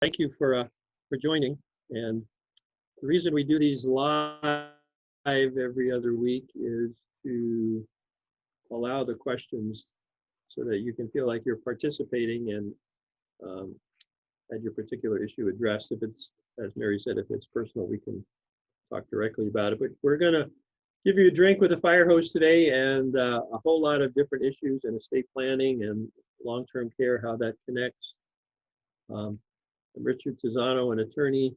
Thank you for joining. And the reason we do these live every other week is to allow the questions so that you can feel like you're participating and had your particular issue addressed. If it's, as Mary said, if it's personal, we can talk directly about it. But we're going to give you a drink with a fire hose today and a whole lot of different issues in estate planning and long-term care, how that connects. I'm Richard Tizzano, an attorney.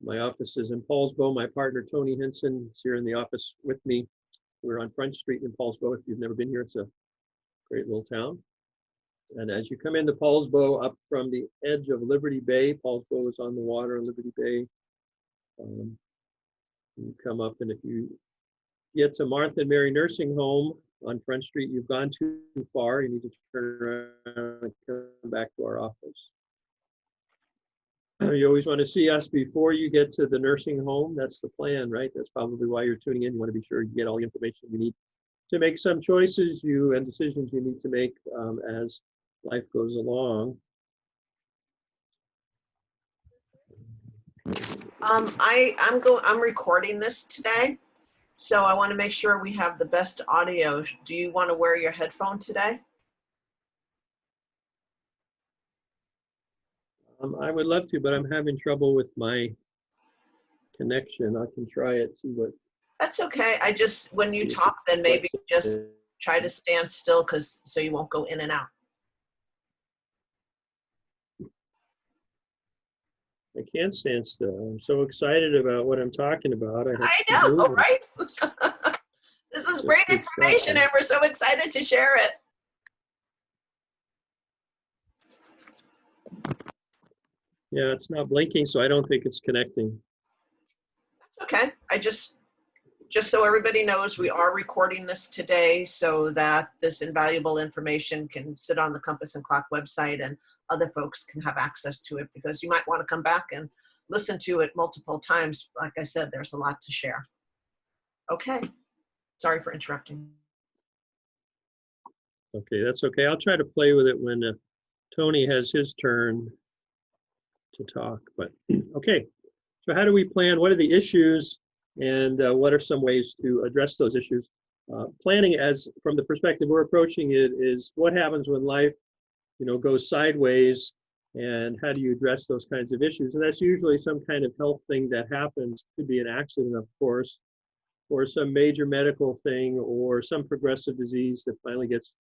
My office is in Paulsbo. My partner, Tony Hinson, is here in the office with me. We're on Front Street in Paulsbo. If you've never been here, it's a great little town. And as you come into Paulsbo, up from the edge of Liberty Bay, Paulsbo is on the water in Liberty Bay. You come up, and if you get to Martha and Mary Nursing Home on Front Street, you've gone too far. You need to turn around and come back to our office. You always want to see us before you get to the nursing home. That's the plan, right? That's probably why you're tuning in. You want to be sure you get all the information you need to make some choices and decisions you need to make as life goes along. I'm recording this today, so I want to make sure we have the best audio. Do you want to wear your headphone today? I would love to, but I'm having trouble with my connection. I can try it, see what. That's okay. When you talk, then maybe just try to stand still so you won't go in and out. I can't stand still. I'm so excited about what I'm talking about. I know, right? This is great information, and we're so excited to share it. Yeah, it's not blinking, so I don't think it's connecting. That's okay. Just so everybody knows, we are recording this today so that this invaluable information can sit on the Compass and Clock website and other folks can have access to it, because you might want to come back and listen to it multiple times. Like I said, there's a lot to share. Okay. Sorry for interrupting. Okay, that's okay. I'll try to play with it when Tony has his turn to talk. But okay, so how do we plan? What are the issues, and what are some ways to address those issues? Planning, as from the perspective we're approaching it, is what happens when life, goes sideways, and how do you address those kinds of issues? And that's usually some kind of health thing that happens. Could be an accident, of course, or some major medical thing, or some progressive disease that finally gets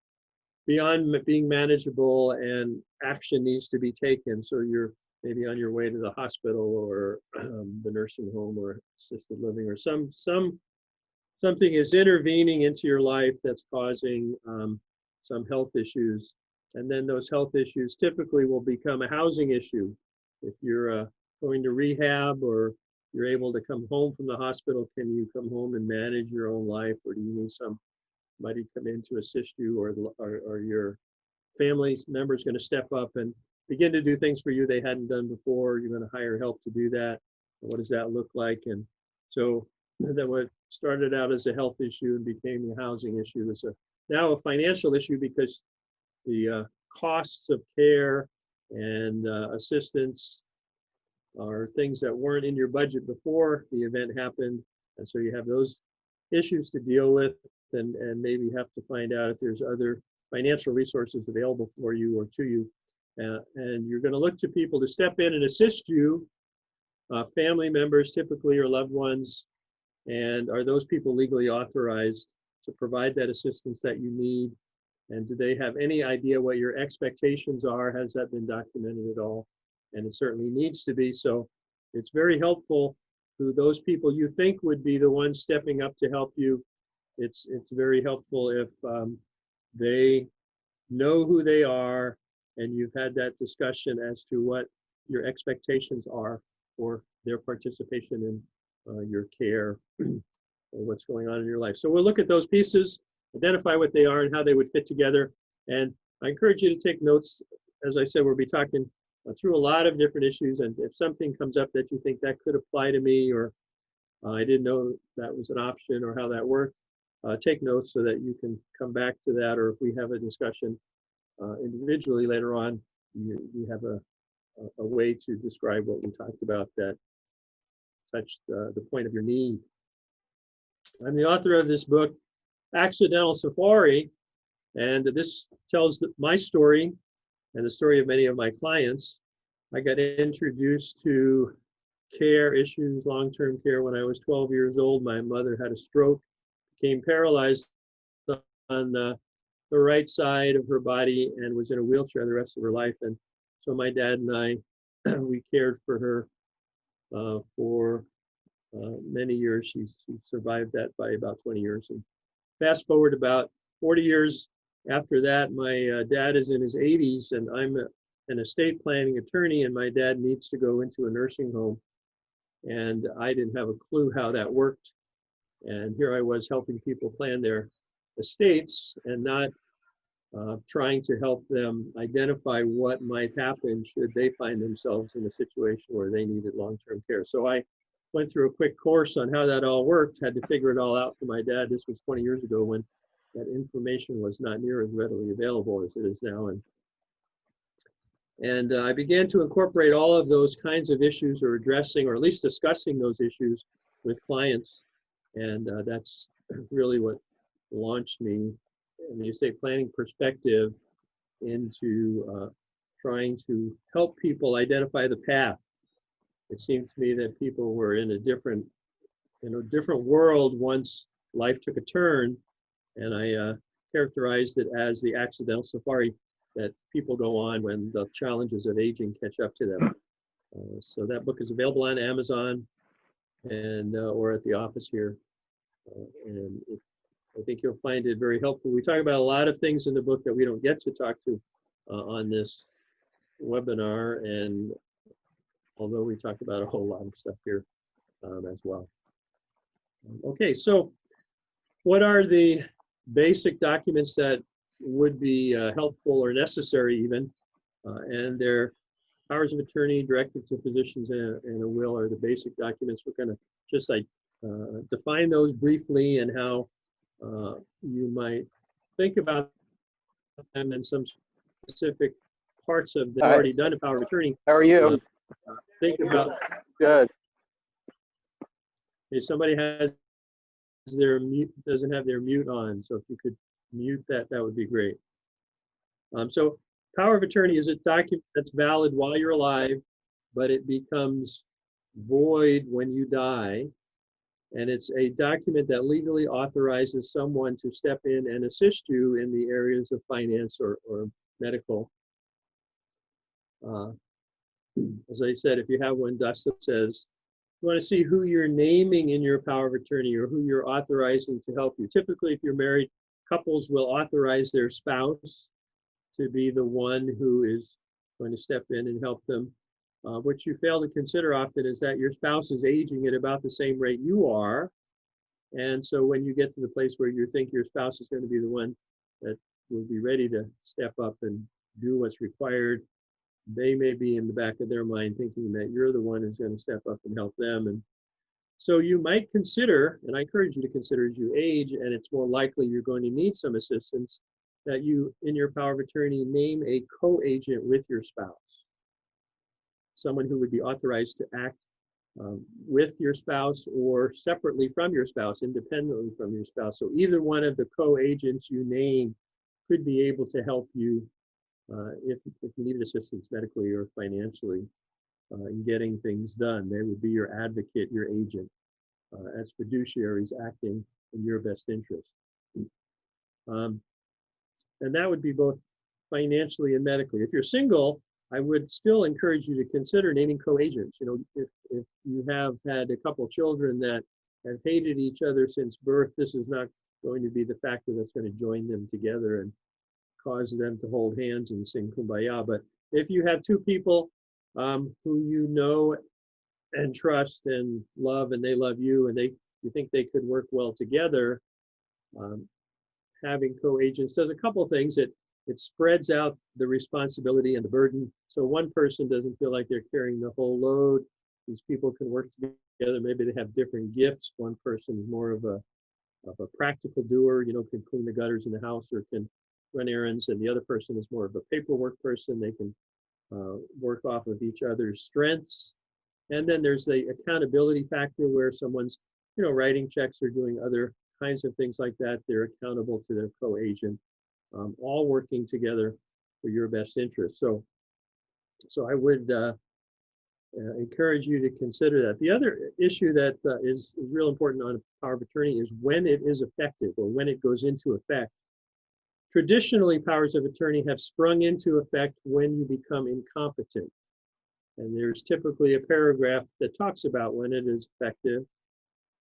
beyond being manageable and action needs to be taken. So you're maybe on your way to the hospital or the nursing home or assisted living, or something is intervening into your life that's causing some health issues. And then those health issues typically will become a housing issue. If you're going to rehab, or you're able to come home from the hospital, can you come home and manage your own life, or do you need somebody come in to assist you, or your family member is going to step up and begin to do things for you they hadn't done before? You're going to hire help to do that. What does that look like? And so then what started out as a health issue and became a housing issue is now a financial issue, because the costs of care and assistance are things that weren't in your budget before the event happened. And so you have those issues to deal with, and maybe have to find out if there's other financial resources available for you or to you. And you're going to look to people to step in and assist you, family members typically, or loved ones. And are those people legally authorized to provide that assistance that you need? And do they have any idea what your expectations are? Has that been documented at all? And it certainly needs to be. So it's very helpful to those people you think would be the ones stepping up to help you. It's very helpful if they know who they are, and you've had that discussion as to what your expectations are for their participation in your care or what's going on in your life. So we'll look at those pieces, identify what they are and how they would fit together. And I encourage you to take notes. As I said, we'll be talking through a lot of different issues, and if something comes up that you think that could apply to me, or I didn't know that was an option or how that worked, take notes so that you can come back to that, or if we have a discussion individually later on, you have a a way to describe what we talked about that touched the point of your need. I'm the author of this book, Accidental Safari, and this tells my story and the story of many of my clients. I got introduced to care issues, long-term care, when I was 12 years old. My mother had a stroke, became paralyzed on the right side of her body, and was in a wheelchair the rest of her life. And so my dad and I, we cared for her for many years. She survived that by about 20 years. And fast forward about 40 years after that, my dad is in his 80s, and I'm an estate planning attorney, and my dad needs to go into a nursing home. And I didn't have a clue how that worked. And here I was helping people plan their estates and not trying to help them identify what might happen should they find themselves in a situation where they needed long-term care. So I went through a quick course on how that all worked, had to figure it all out for my dad. This was 20 years ago when that information was not near as readily available as it is now. And I began to incorporate all of those kinds of issues, or addressing, or at least discussing those issues with clients. And that's really what launched me in the estate planning perspective into trying to help people identify the path. It seemed to me that people were in a different world once life took a turn, and I characterized it as the accidental safari that people go on when the challenges of aging catch up to them. So that book is available on Amazon and or at the office here. And I think you'll find it very helpful. We talk about a lot of things in the book that we don't get to talk to on this webinar, and although we talk about a whole lot of stuff here as well. Okay, so what are the basic documents that would be helpful or necessary even? And their powers of attorney, directive to physicians, and a will are the basic documents. We're going to just define those briefly and how you might think about them, and some specific parts of the already done a power of attorney. How are you? Think about. Good. If somebody has their mute, doesn't have their mute on, so if you could mute that, that would be great. So power of attorney is a document that's valid while you're alive, but it becomes void when you die. And it's a document that legally authorizes someone to step in and assist you in the areas of finance or medical. As I said, if you have one, Dustin says, you want to see who you're naming in your power of attorney or who you're authorizing to help you. Typically, if you're married, couples will authorize their spouse to be the one who is going to step in and help them. What you fail to consider often is that your spouse is aging at about the same rate you are. And so when you get to the place where you think your spouse is going to be the one that will be ready to step up and do what's required, they may be in the back of their mind thinking that you're the one who's going to step up and help them. And so you might consider, and I encourage you to consider as you age, and it's more likely you're going to need some assistance, that you, in your power of attorney, name a co-agent with your spouse. Someone who would be authorized to act with your spouse or separately from your spouse, independently from your spouse. So either one of the co-agents you name could be able to help you if you needed assistance medically or financially in getting things done. They would be your advocate, your agent, as fiduciaries acting in your best interest. And that would be both financially and medically. If you're single, I would still encourage you to consider naming co-agents. You know, if you have had a couple children that have hated each other since birth, this is not going to be the factor that's going to join them together and cause them to hold hands and sing Kumbaya. But if you have two people who you know and trust and love, and they love you, and you think they could work well together, having co-agents does a couple things. It spreads out the responsibility and the burden, so one person doesn't feel like they're carrying the whole load. These people can work together. Maybe they have different gifts. One person is more of a practical doer, you know, can clean the gutters in the house or can run errands, and the other person is more of a paperwork person. They can work off of each other's strengths. And then there's the accountability factor where someone's, writing checks or doing other kinds of things like that. They're accountable to their co-agent, all working together for your best interest. So I would encourage you to consider that. The other issue that is real important on a power of attorney is when it is effective or when it goes into effect. Traditionally, powers of attorney have sprung into effect when you become incompetent. And there's typically a paragraph that talks about when it is effective.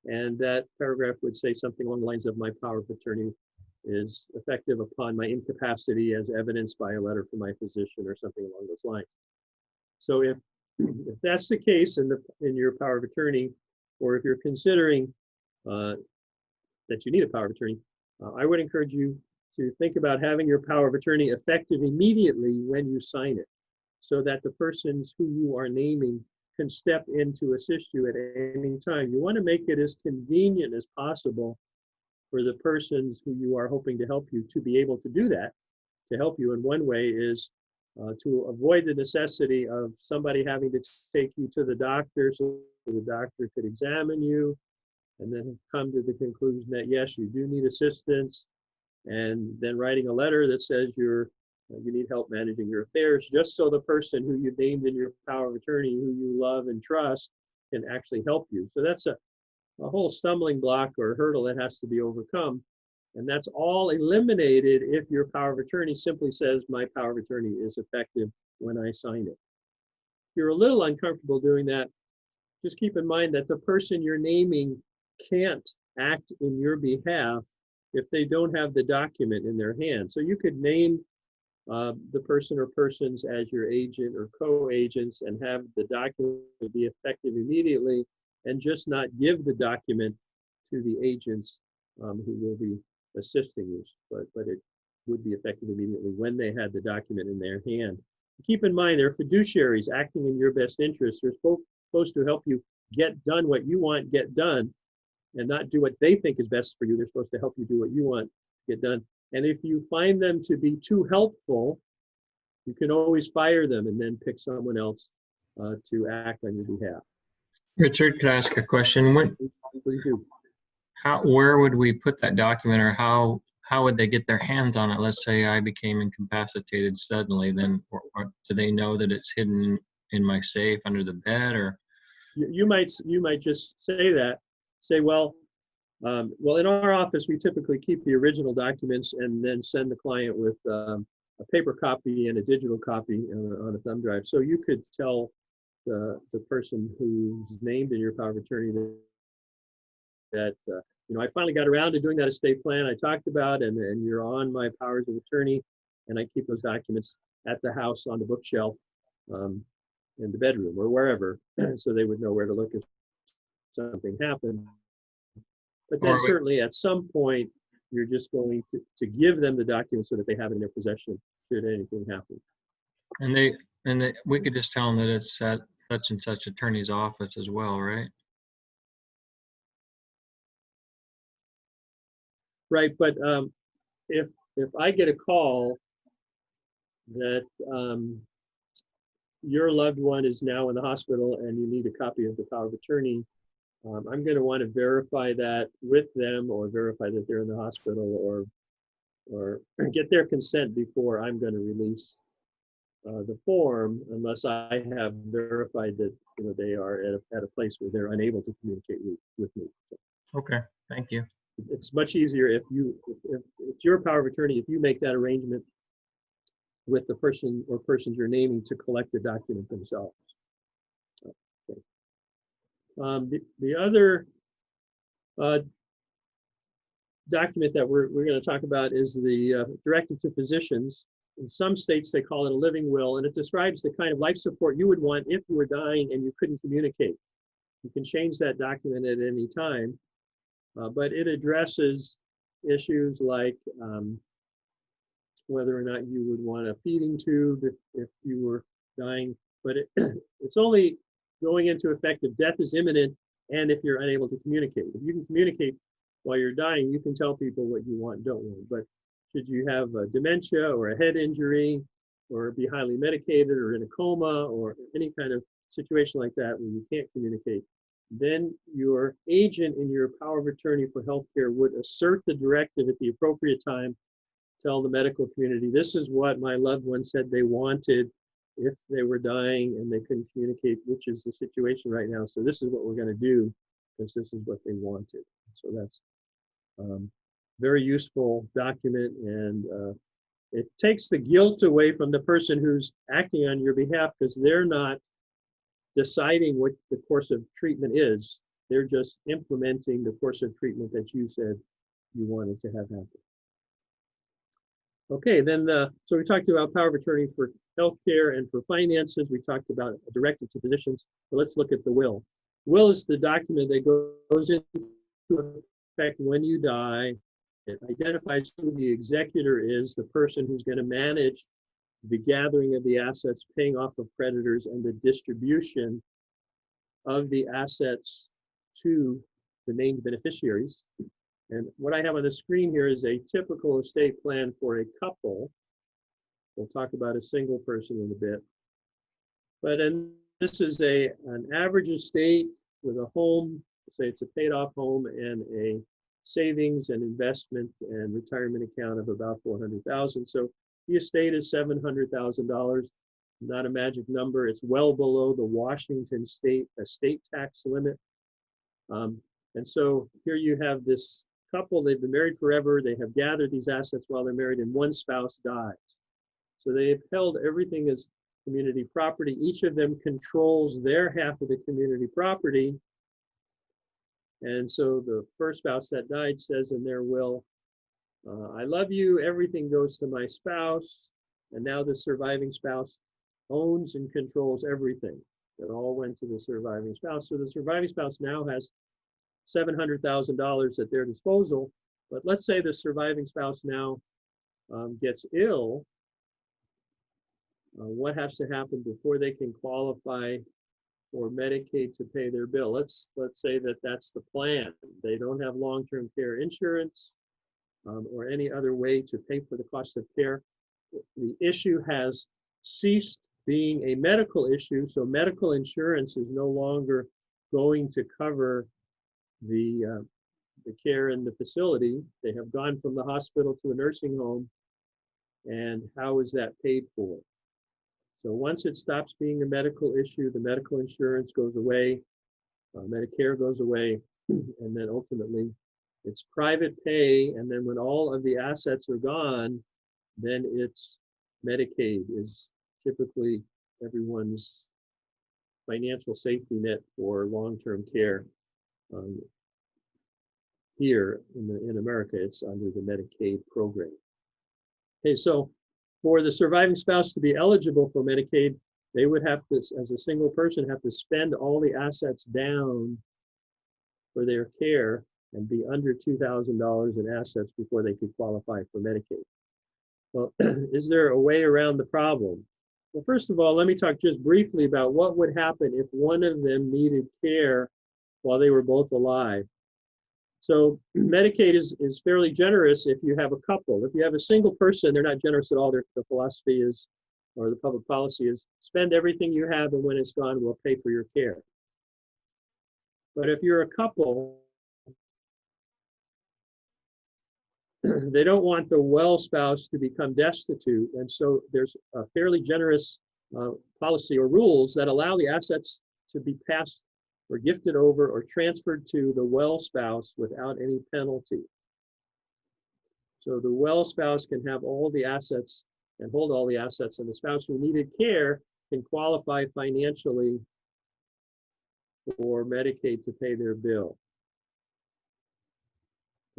And that paragraph would say something along the lines of, my power of attorney is effective upon my incapacity as evidenced by a letter from my physician or something along those lines. So if that's the case in your power of attorney, or if you're considering that you need a power of attorney, I would encourage you to think about having your power of attorney effective immediately when you sign it, so that the persons who you are naming can step in to assist you at any time. You want to make it as convenient as possible for the persons who you are hoping to help you to be able to do that, to help you. And one way is to avoid the necessity of somebody having to take you to the doctor so the doctor could examine you and then come to the conclusion that, yes, you do need assistance, and then writing a letter that says you need help managing your affairs, just so the person who you named in your power of attorney, who you love and trust, can actually help you. So that's a whole stumbling block or hurdle that has to be overcome. And that's all eliminated if your power of attorney simply says, my power of attorney is effective when I sign it. If you're a little uncomfortable doing that, just keep in mind that the person you're naming can't act in your behalf if they don't have the document in their hand. So you could name the person or persons as your agent or co-agents and have the document be effective immediately, and just not give the document to the agents who will be assisting you, but it would be effective immediately when they had the document in their hand. Keep in mind, they're fiduciaries acting in your best interest. They're supposed to help you get done what you want get done, and not do what they think is best for you. They're supposed to help you do what you want to get done. And if you find them to be too helpful, you can always fire them and then pick someone else to act on your behalf. Richard, could I ask a question? Please do. Where would we put that document, or how would they get their hands on it? Let's say I became incapacitated suddenly, then or do they know that it's hidden in my safe under the bed? Or you might just say, well, in our office, we typically keep the original documents and then send the client with a paper copy and a digital copy on a thumb drive. So you could tell the person who's named in your power of attorney that I finally got around to doing that estate plan I talked about, and you're on my powers of attorney, and I keep those documents at the house on the bookshelf in the bedroom or wherever, so they would know where to look if something happened. But then certainly at some point, you're just going to give them the documents so that they have it in their possession should anything happen. And we could just tell them that it's at such and such attorney's office as well, right? Right, but if I get a call that your loved one is now in the hospital and you need a copy of the power of attorney, I'm going to want to verify that with them, or verify that they're in the hospital, or get their consent before I'm going to release the form, unless I have verified that they are at a place where they're unable to communicate with me. So, okay, thank you. It's much easier if it's your power of attorney, if you make that arrangement with the person or persons you're naming to collect the document themselves. Okay. The other document that we're going to talk about is the directive to physicians. In some states, they call it a living will, and it describes the kind of life support you would want if you were dying and you couldn't communicate. You can change that document at any time, but it addresses issues like whether or not you would want a feeding tube if you were dying, but it's only going into effect if death is imminent and if you're unable to communicate. If you can communicate while you're dying, you can tell people what you want and don't want. But should you have a dementia or a head injury, or be highly medicated or in a coma or any kind of situation like that where you can't communicate, then your agent in your power of attorney for healthcare would assert the directive at the appropriate time, tell the medical community, this is what my loved one said they wanted if they were dying and they couldn't communicate, which is the situation right now. So this is what we're going to do because this is what they wanted. So that's very useful document, and it takes the guilt away from the person who's acting on your behalf because they're not deciding what the course of treatment is. They're just implementing the course of treatment that you said you wanted to have happen. Okay, then so we talked about power of attorney for healthcare and for finances. We talked about a directive to physicians. But let's look at the will. Will is the document that goes into effect when you die. It identifies who the executor is, the person who's going to manage the gathering of the assets, paying off of creditors, and the distribution of the assets to the named beneficiaries. And what I have on the screen here is a typical estate plan for a couple. We'll talk about a single person in a bit. But this is an average estate with a home, say it's a paid off home, and a savings and investment and retirement account of about $400,000. So the estate is $700,000, not a magic number. It's well below the Washington state estate tax limit. And so here you have this couple, they've been married forever, they have gathered these assets while they're married, and one spouse dies. So they have held everything as community property. Each of them controls their half of the community property. And so the first spouse that died says in their will, I love you, everything goes to my spouse. And now the surviving spouse owns and controls everything. It all went to the surviving spouse. So the surviving spouse now has $700,000 at their disposal. But let's say the surviving spouse now gets ill. What has to happen before they can qualify for Medicaid to pay their bill? Let's say that that's the plan. They don't have long-term care insurance or any other way to pay for the cost of care. The issue has ceased being a medical issue, so medical insurance is no longer going to cover the care in the facility. They have gone from the hospital to a nursing home, and how is that paid for? So once it stops being a medical issue, the medical insurance goes away, Medicare goes away, and then ultimately it's private pay. And then when all of the assets are gone, then it's Medicaid is typically everyone's financial safety net for long-term care. Here in America, it's under the Medicaid program. Okay, so for the surviving spouse to be eligible for Medicaid, they would have to, as a single person, have to spend all the assets down for their care and be under $2,000 in assets before they could qualify for Medicaid. Well, is there a way around the problem? Well, first of all, let me talk just briefly about what would happen if one of them needed care while they were both alive. So Medicaid is fairly generous if you have a couple. If you have a single person, they're not generous at all. The philosophy is, or the public policy is, spend everything you have, and when it's gone, we'll pay for your care. But if you're a couple, they don't want the well spouse to become destitute. And so there's a fairly generous policy or rules that allow the assets to be passed or gifted over or transferred to the well spouse without any penalty. So the well spouse can have all the assets and hold all the assets, and the spouse who needed care can qualify financially for Medicaid to pay their bill.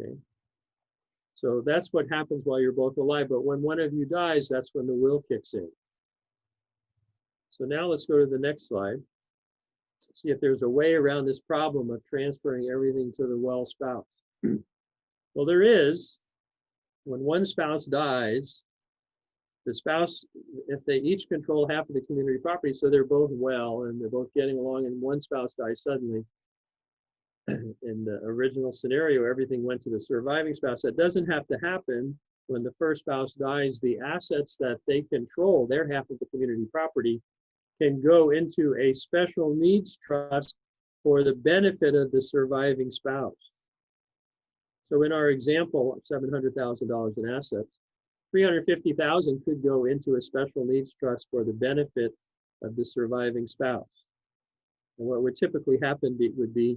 Okay. So that's what happens while you're both alive, but when one of you dies, that's when the will kicks in. So now let's go to the next slide. See if there's a way around this problem of transferring everything to the well spouse. Well, there is. When one spouse dies, the spouse, if they each control half of the community property, so they're both well and they're both getting along, and one spouse dies suddenly, in the original scenario, everything went to the surviving spouse. That doesn't have to happen. when the first spouse dies, the assets that they control, their half of the community property, can go into a special needs trust for the benefit of the surviving spouse. So in our example of $700,000 in assets, $350,000 could go into a special needs trust for the benefit of the surviving spouse. And what would typically happen would be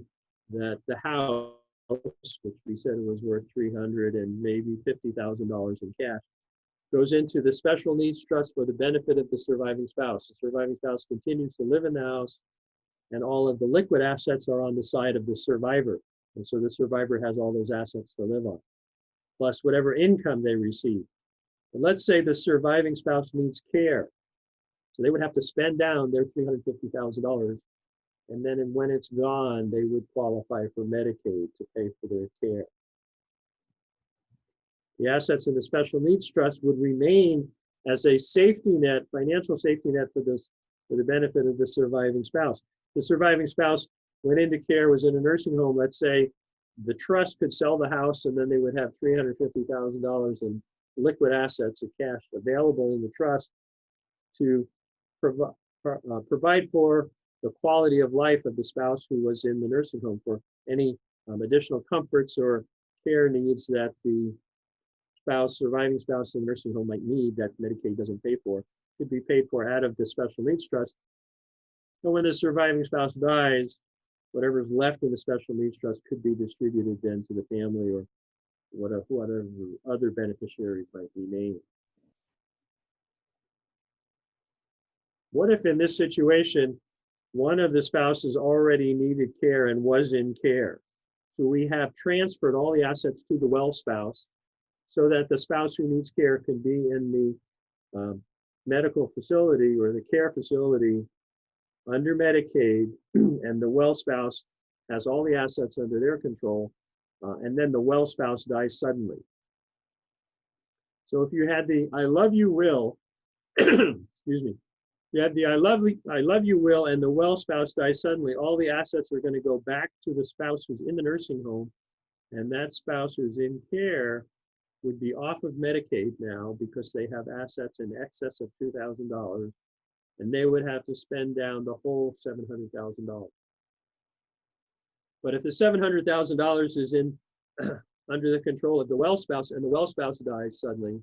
that the house, which we said was worth $300,000 and maybe $50,000 in cash, goes into the special needs trust for the benefit of the surviving spouse. The surviving spouse continues to live in the house, and all of the liquid assets are on the side of the survivor. And so the survivor has all those assets to live on, plus whatever income they receive. And let's say the surviving spouse needs care. So they would have to spend down their $350,000. And then when it's gone, they would qualify for Medicaid to pay for their care. The assets in the special needs trust would remain as a safety net, financial safety net for the benefit of the surviving spouse. The surviving spouse went into care, was in a nursing home. Let's say the trust could sell the house, and then they would have $350,000 in liquid assets of cash available in the trust to provide for the quality of life of the spouse who was in the nursing home, for any additional comforts or care needs that the surviving spouse in the nursing home might need that Medicaid doesn't pay for, could be paid for out of the special needs trust. And when the surviving spouse dies, whatever's left in the special needs trust could be distributed then to the family or whatever other beneficiaries might be named. What if in this situation, one of the spouses already needed care and was in care? So we have transferred all the assets to the well spouse so that the spouse who needs care can be in the medical facility or the care facility under Medicaid, and the well spouse has all the assets under their control, and then the well spouse dies suddenly. So if you had the I love you will, excuse me, you had the I love you will and the well spouse dies suddenly, all the assets are going to go back to the spouse who's in the nursing home, and that spouse who's in care would be off of Medicaid now because they have assets in excess of $2,000, and they would have to spend down the whole $700,000. But if the $700,000 is in under the control of the well spouse, and the well spouse dies suddenly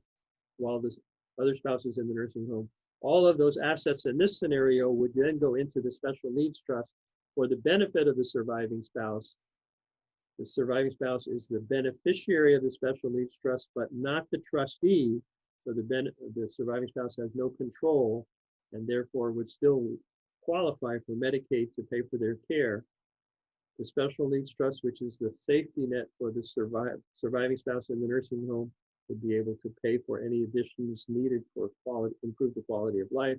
while the other spouse is in the nursing home, all of those assets in this scenario would then go into the special needs trust for the benefit of the surviving spouse. The surviving spouse is the beneficiary of the special needs trust, but not the trustee. So the surviving spouse has no control and therefore would still qualify for Medicaid to pay for their care. The special needs trust, which is the safety net for the surviving spouse in the nursing home, would be able to pay for any additions needed for improve the quality of life.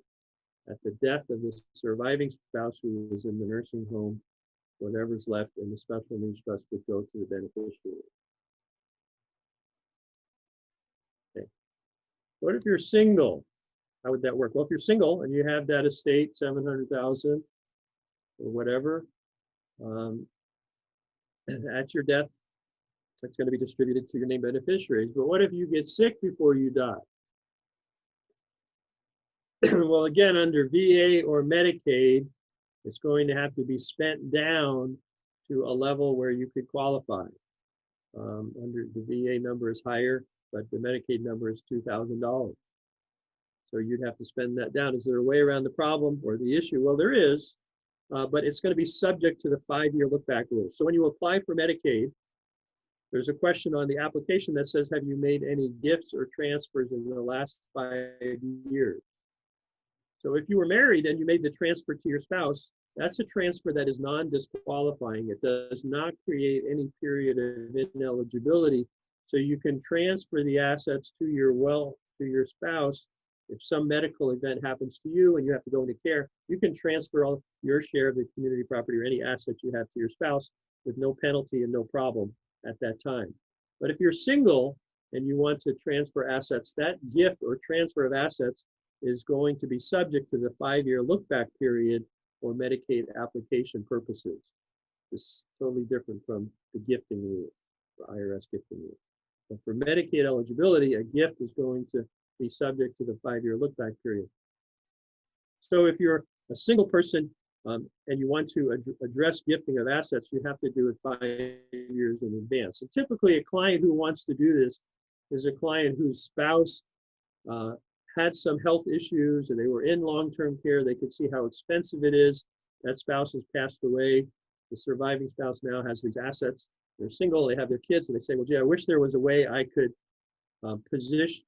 At the death of the surviving spouse who was in the nursing home, whatever's left in the special needs trust would go to the beneficiary. Okay. What if you're single? How would that work? Well, if you're single and you have that estate, $700,000 or whatever, at your death, it's going to be distributed to your named beneficiaries. But what if you get sick before you die? Well, again, under VA or Medicaid, it's going to have to be spent down to a level where you could qualify. Under the VA number is higher, but the Medicaid number is $2,000. So you'd have to spend that down. Is there a way around the problem or the issue? Well, there is, but it's going to be subject to the 5-year look-back rule. So when you apply for Medicaid, there's a question on the application that says, have you made any gifts or transfers in the last 5 years? So if you were married and you made the transfer to your spouse, that's a transfer that is non-disqualifying. It does not create any period of ineligibility. So you can transfer the assets to your spouse. If some medical event happens to you and you have to go into care, you can transfer all your share of the community property or any assets you have to your spouse with no penalty and no problem at that time. But if you're single and you want to transfer assets, that gift or transfer of assets is going to be subject to the 5-year look-back period for Medicaid application purposes. It's totally different from the gifting rule, the IRS gifting rule. But for Medicaid eligibility, a gift is going to be subject to the 5-year look-back period. So if you're a single person and you want to address gifting of assets, you have to do it 5 years in advance. And typically, a client who wants to do this is a client whose spouse had some health issues and they were in long-term care. They could see how expensive it is. That spouse has passed away. The surviving spouse now has these assets. They're single, they have their kids, and they say, well, gee, I wish there was a way I could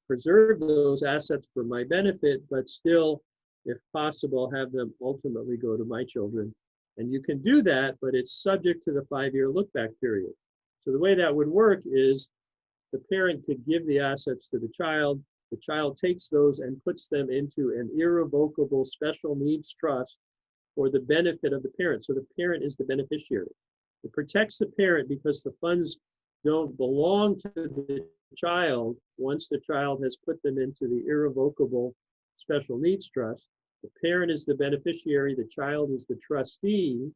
preserve those assets for my benefit, but still, if possible, have them ultimately go to my children. And you can do that, but it's subject to the 5-year look-back period. So the way that would work is the parent could give the assets to the child takes those and puts them into an irrevocable special needs trust for the benefit of the parent. So the parent is the beneficiary. It protects the parent because the funds don't belong to the child once the child has put them into the irrevocable special needs trust. The parent is the beneficiary, the child is the trustee.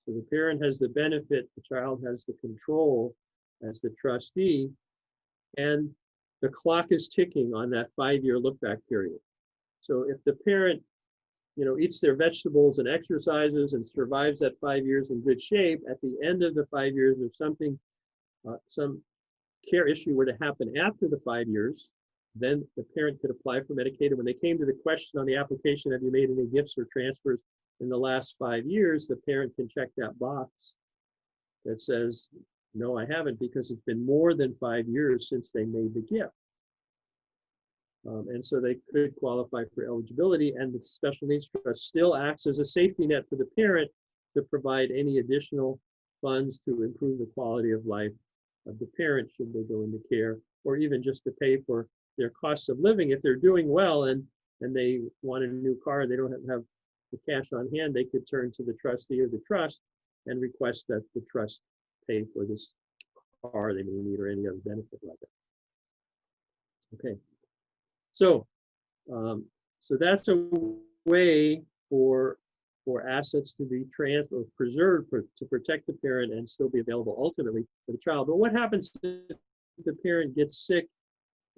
So the parent has the benefit, the child has the control as the trustee. And the clock is ticking on that 5-year look-back period. So if the parent, eats their vegetables and exercises and survives that 5 years in good shape, at the end of the 5 years, if something, some care issue were to happen after the 5 years, then the parent could apply for Medicaid. And when they came to the question on the application, have you made any gifts or transfers in the last 5 years, the parent can check that box that says, no, I haven't, because it's been more than 5 years since they made the gift. And so they could qualify for eligibility, and the special needs trust still acts as a safety net for the parent to provide any additional funds to improve the quality of life of the parent should they go into care, or even just to pay for their costs of living. If they're doing well and they want a new car, they don't have the cash on hand, they could turn to the trustee or the trust and request that the trust pay for this car they may need or any other benefit like that. Okay. So that's a way for assets to be transferred or preserved to protect the parent and still be available ultimately for the child. But what happens if the parent gets sick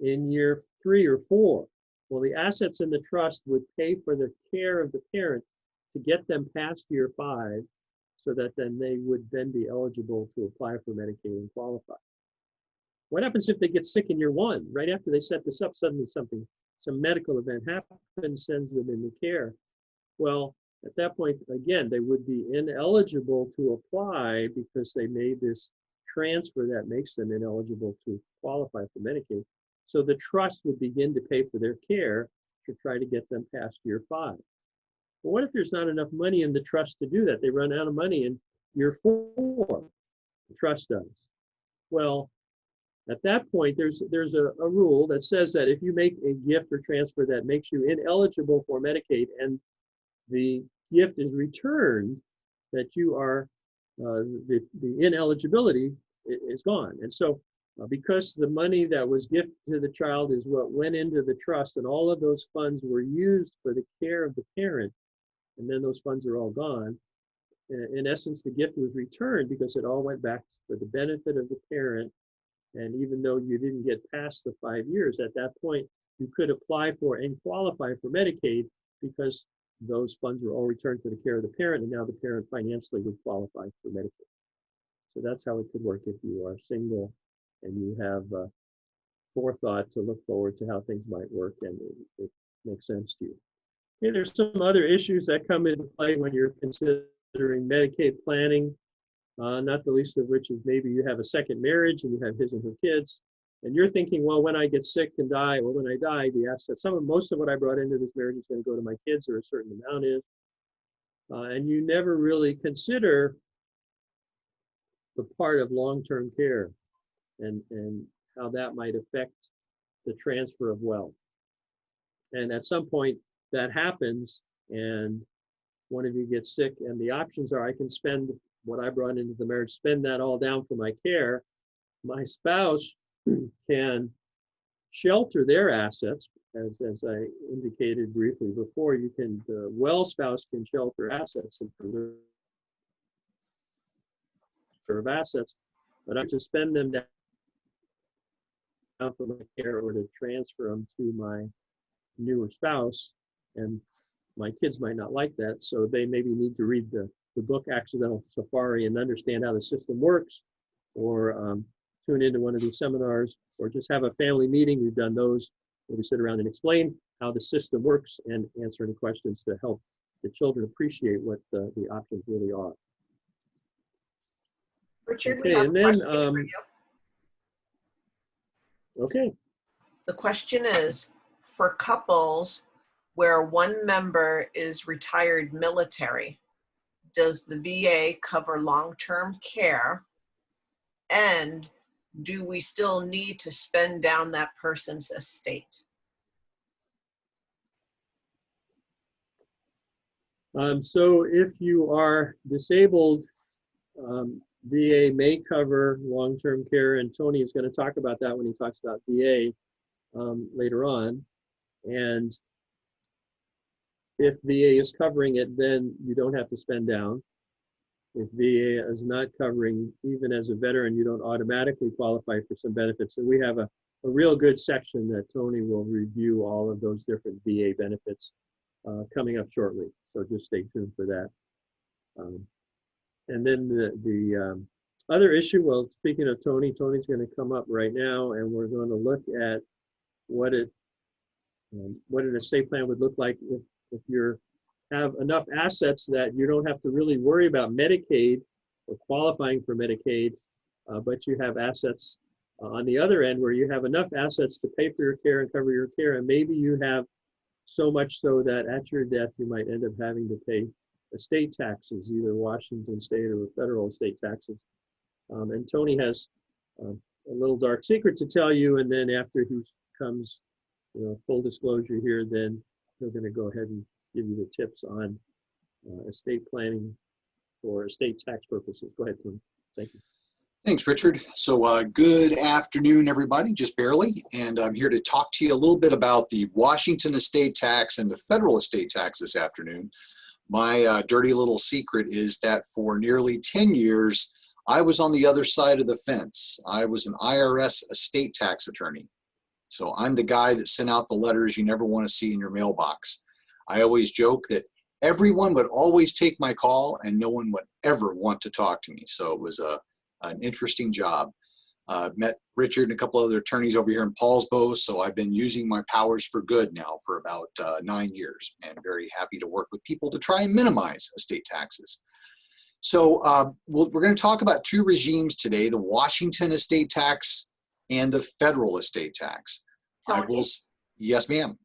in year 3 or 4? Well, the assets in the trust would pay for the care of the parent to get them past year 5, so that then they would then be eligible to apply for Medicaid and qualify. What happens if they get sick in year 1? Right after they set this up, suddenly some medical event happens, sends them into care. Well, at that point, again, they would be ineligible to apply because they made this transfer that makes them ineligible to qualify for Medicaid. So the trust would begin to pay for their care to try to get them past year 5. But what if there's not enough money in the trust to do that? They run out of money in year 4, the trust does. Well, at that point, there's a rule that says that if you make a gift or transfer that makes you ineligible for Medicaid and the gift is returned, that you are, the ineligibility is gone. And so because the money that was gifted to the child is what went into the trust, and all of those funds were used for the care of the parent, and then those funds are all gone, in essence, the gift was returned because it all went back for the benefit of the parent. And even though you didn't get past the 5 years, at that point, you could apply for and qualify for Medicaid because those funds were all returned for the care of the parent, and now the parent financially would qualify for Medicaid. So that's how it could work if you are single and you have forethought to look forward to how things might work and it makes sense to you. Okay, there's some other issues that come into play when you're considering Medicaid planning. Not the least of which is maybe you have a second marriage and you have his and her kids, and you're thinking, well, when I get sick and die, or when I die, the assets, most of what I brought into this marriage is going to go to my kids, or a certain amount is, and you never really consider the part of long-term care and how that might affect the transfer of wealth. And at some point that happens, and one of you gets sick, and the options are I can spend what I brought into the marriage, spend that all down for my care. My spouse can shelter their assets, as I indicated briefly before. The well spouse can shelter assets and preserve assets, but I just spend them down for my care or to transfer them to my newer spouse. And my kids might not like that, so they maybe need to read the book Accidental Safari and understand how the system works, or tune into one of these seminars, or just have a family meeting. We've done those where we sit around and explain how the system works and answer any questions to help the children appreciate what the options really are. Richard, Okay, we have and a then, question for you. Okay, The question is, for couples where one member is retired military, does the VA cover long-term care? And do we still need to spend down that person's estate? so if you are disabled, VA may cover long-term care, and Tony is going to talk about that when he talks about VA later on. And if VA is covering it, then you don't have to spend down. If VA is not covering, even as a veteran, you don't automatically qualify for some benefits. And we have a real good section that Tony will review all of those different VA benefits coming up shortly. So just stay tuned for that. And then the other issue, well, speaking of Tony, Tony's going to come up right now, and we're going to look at what an estate plan would look like if you have enough assets that you don't have to really worry about Medicaid or qualifying for Medicaid, but you have assets on the other end where you have enough assets to pay for your care and cover your care, and maybe you have so much so that at your death you might end up having to pay estate taxes, either Washington state or federal estate taxes. And Tony has a little dark secret to tell you, and then after he comes, full disclosure here, then we're going to go ahead and give you the tips on estate planning for estate tax purposes. Go ahead, Tony. Thank you. Thanks, Richard. So good afternoon, everybody, just barely. And I'm here to talk to you a little bit about the Washington estate tax and the federal estate tax this afternoon. My dirty little secret is that for nearly 10 years, I was on the other side of the fence. I was an IRS estate tax attorney. So I'm the guy that sent out the letters you never want to see in your mailbox. I always joke that everyone would always take my call and no one would ever want to talk to me. So it was an interesting job. Met Richard and a couple other attorneys over here in Paulsbo, so I've been using my powers for good now for about 9 years, and very happy to work with people to try and minimize estate taxes. So we're going to talk about two regimes today, the Washington estate tax and the federal estate tax. Tony? Yes, ma'am.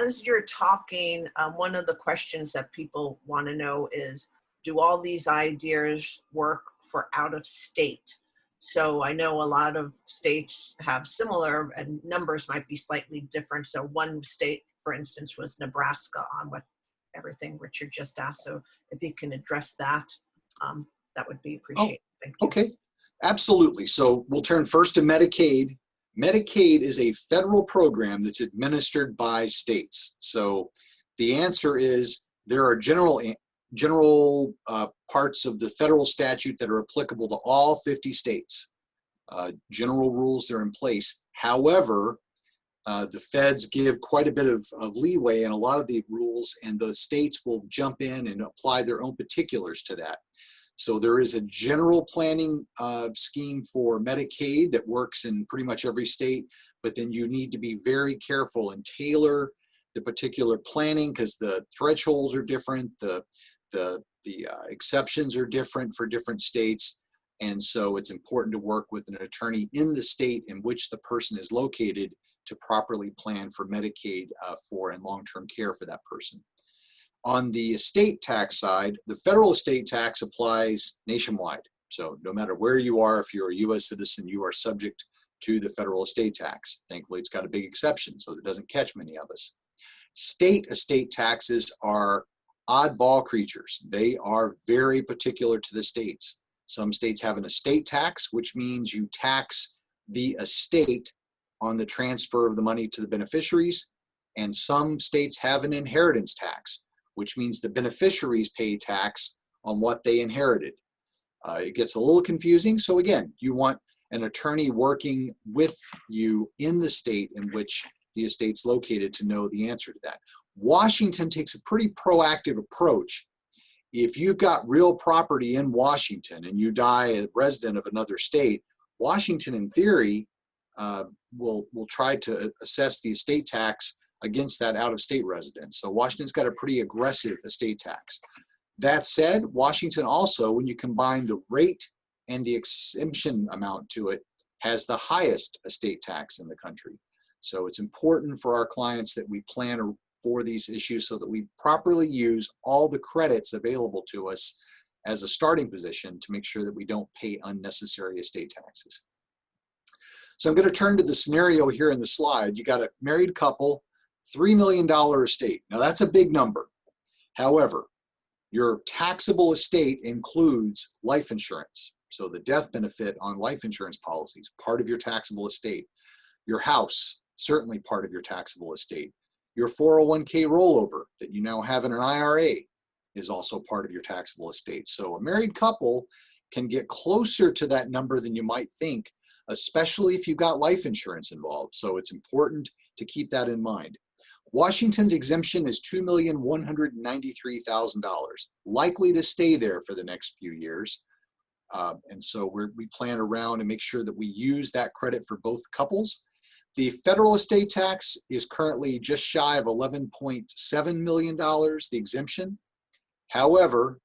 As you're talking, one of the questions that people want to know is, do all these ideas work for out of state? So I know a lot of states have similar, and numbers might be slightly different. So one state, for instance, was Nebraska on what everything Richard just asked. So if you can address that, that would be appreciated. Thank you. Okay, absolutely. So we'll turn first to Medicaid. Medicaid is a federal program that's administered by states. So the answer is there are general parts of the federal statute that are applicable to all 50 states. General rules that are in place. However, the feds give quite a bit of leeway in a lot of the rules, and the states will jump in and apply their own particulars to that. So there is a general planning scheme for Medicaid that works in pretty much every state, but then you need to be very careful and tailor the particular planning because the thresholds are different, the exceptions are different for different states, and so it's important to work with an attorney in the state in which the person is located to properly plan for Medicaid for and long-term care for that person. On the estate tax side, the federal estate tax applies nationwide. So no matter where you are, if you're a U.S. citizen, you are subject to the federal estate tax. Thankfully, it's got a big exception, so it doesn't catch many of us. State estate taxes are oddball creatures. They are very particular to the states. Some states have an estate tax, which means you tax the estate on the transfer of the money to the beneficiaries, and some states have an inheritance tax, which means the beneficiaries pay tax on what they inherited. It gets a little confusing. So again, you want an attorney working with you in the state in which the estate's located to know the answer to that. Washington takes a pretty proactive approach. If you've got real property in Washington and you die a resident of another state, Washington, in theory, will try to assess the estate tax against that out-of-state resident. So Washington's got a pretty aggressive estate tax. That said, Washington also, when you combine the rate and the exemption amount to it, has the highest estate tax in the country. So it's important for our clients that we plan for these issues so that we properly use all the credits available to us as a starting position to make sure that we don't pay unnecessary estate taxes. So I'm going to turn to the scenario here in the slide. You got a married couple, $3 million estate. Now that's a big number. However, your taxable estate includes life insurance. So the death benefit on life insurance policies, part of your taxable estate. Your house, certainly part of your taxable estate. Your 401k rollover that you now have in an IRA is also part of your taxable estate. So a married couple can get closer to that number than you might think, especially if you've got life insurance involved. So it's important to keep that in mind. Washington's exemption is $2,193,000, likely to stay there for the next few years. And so we plan around and make sure that we use that credit for both couples. The federal estate tax is currently just shy of $11.7 million, the exemption. However,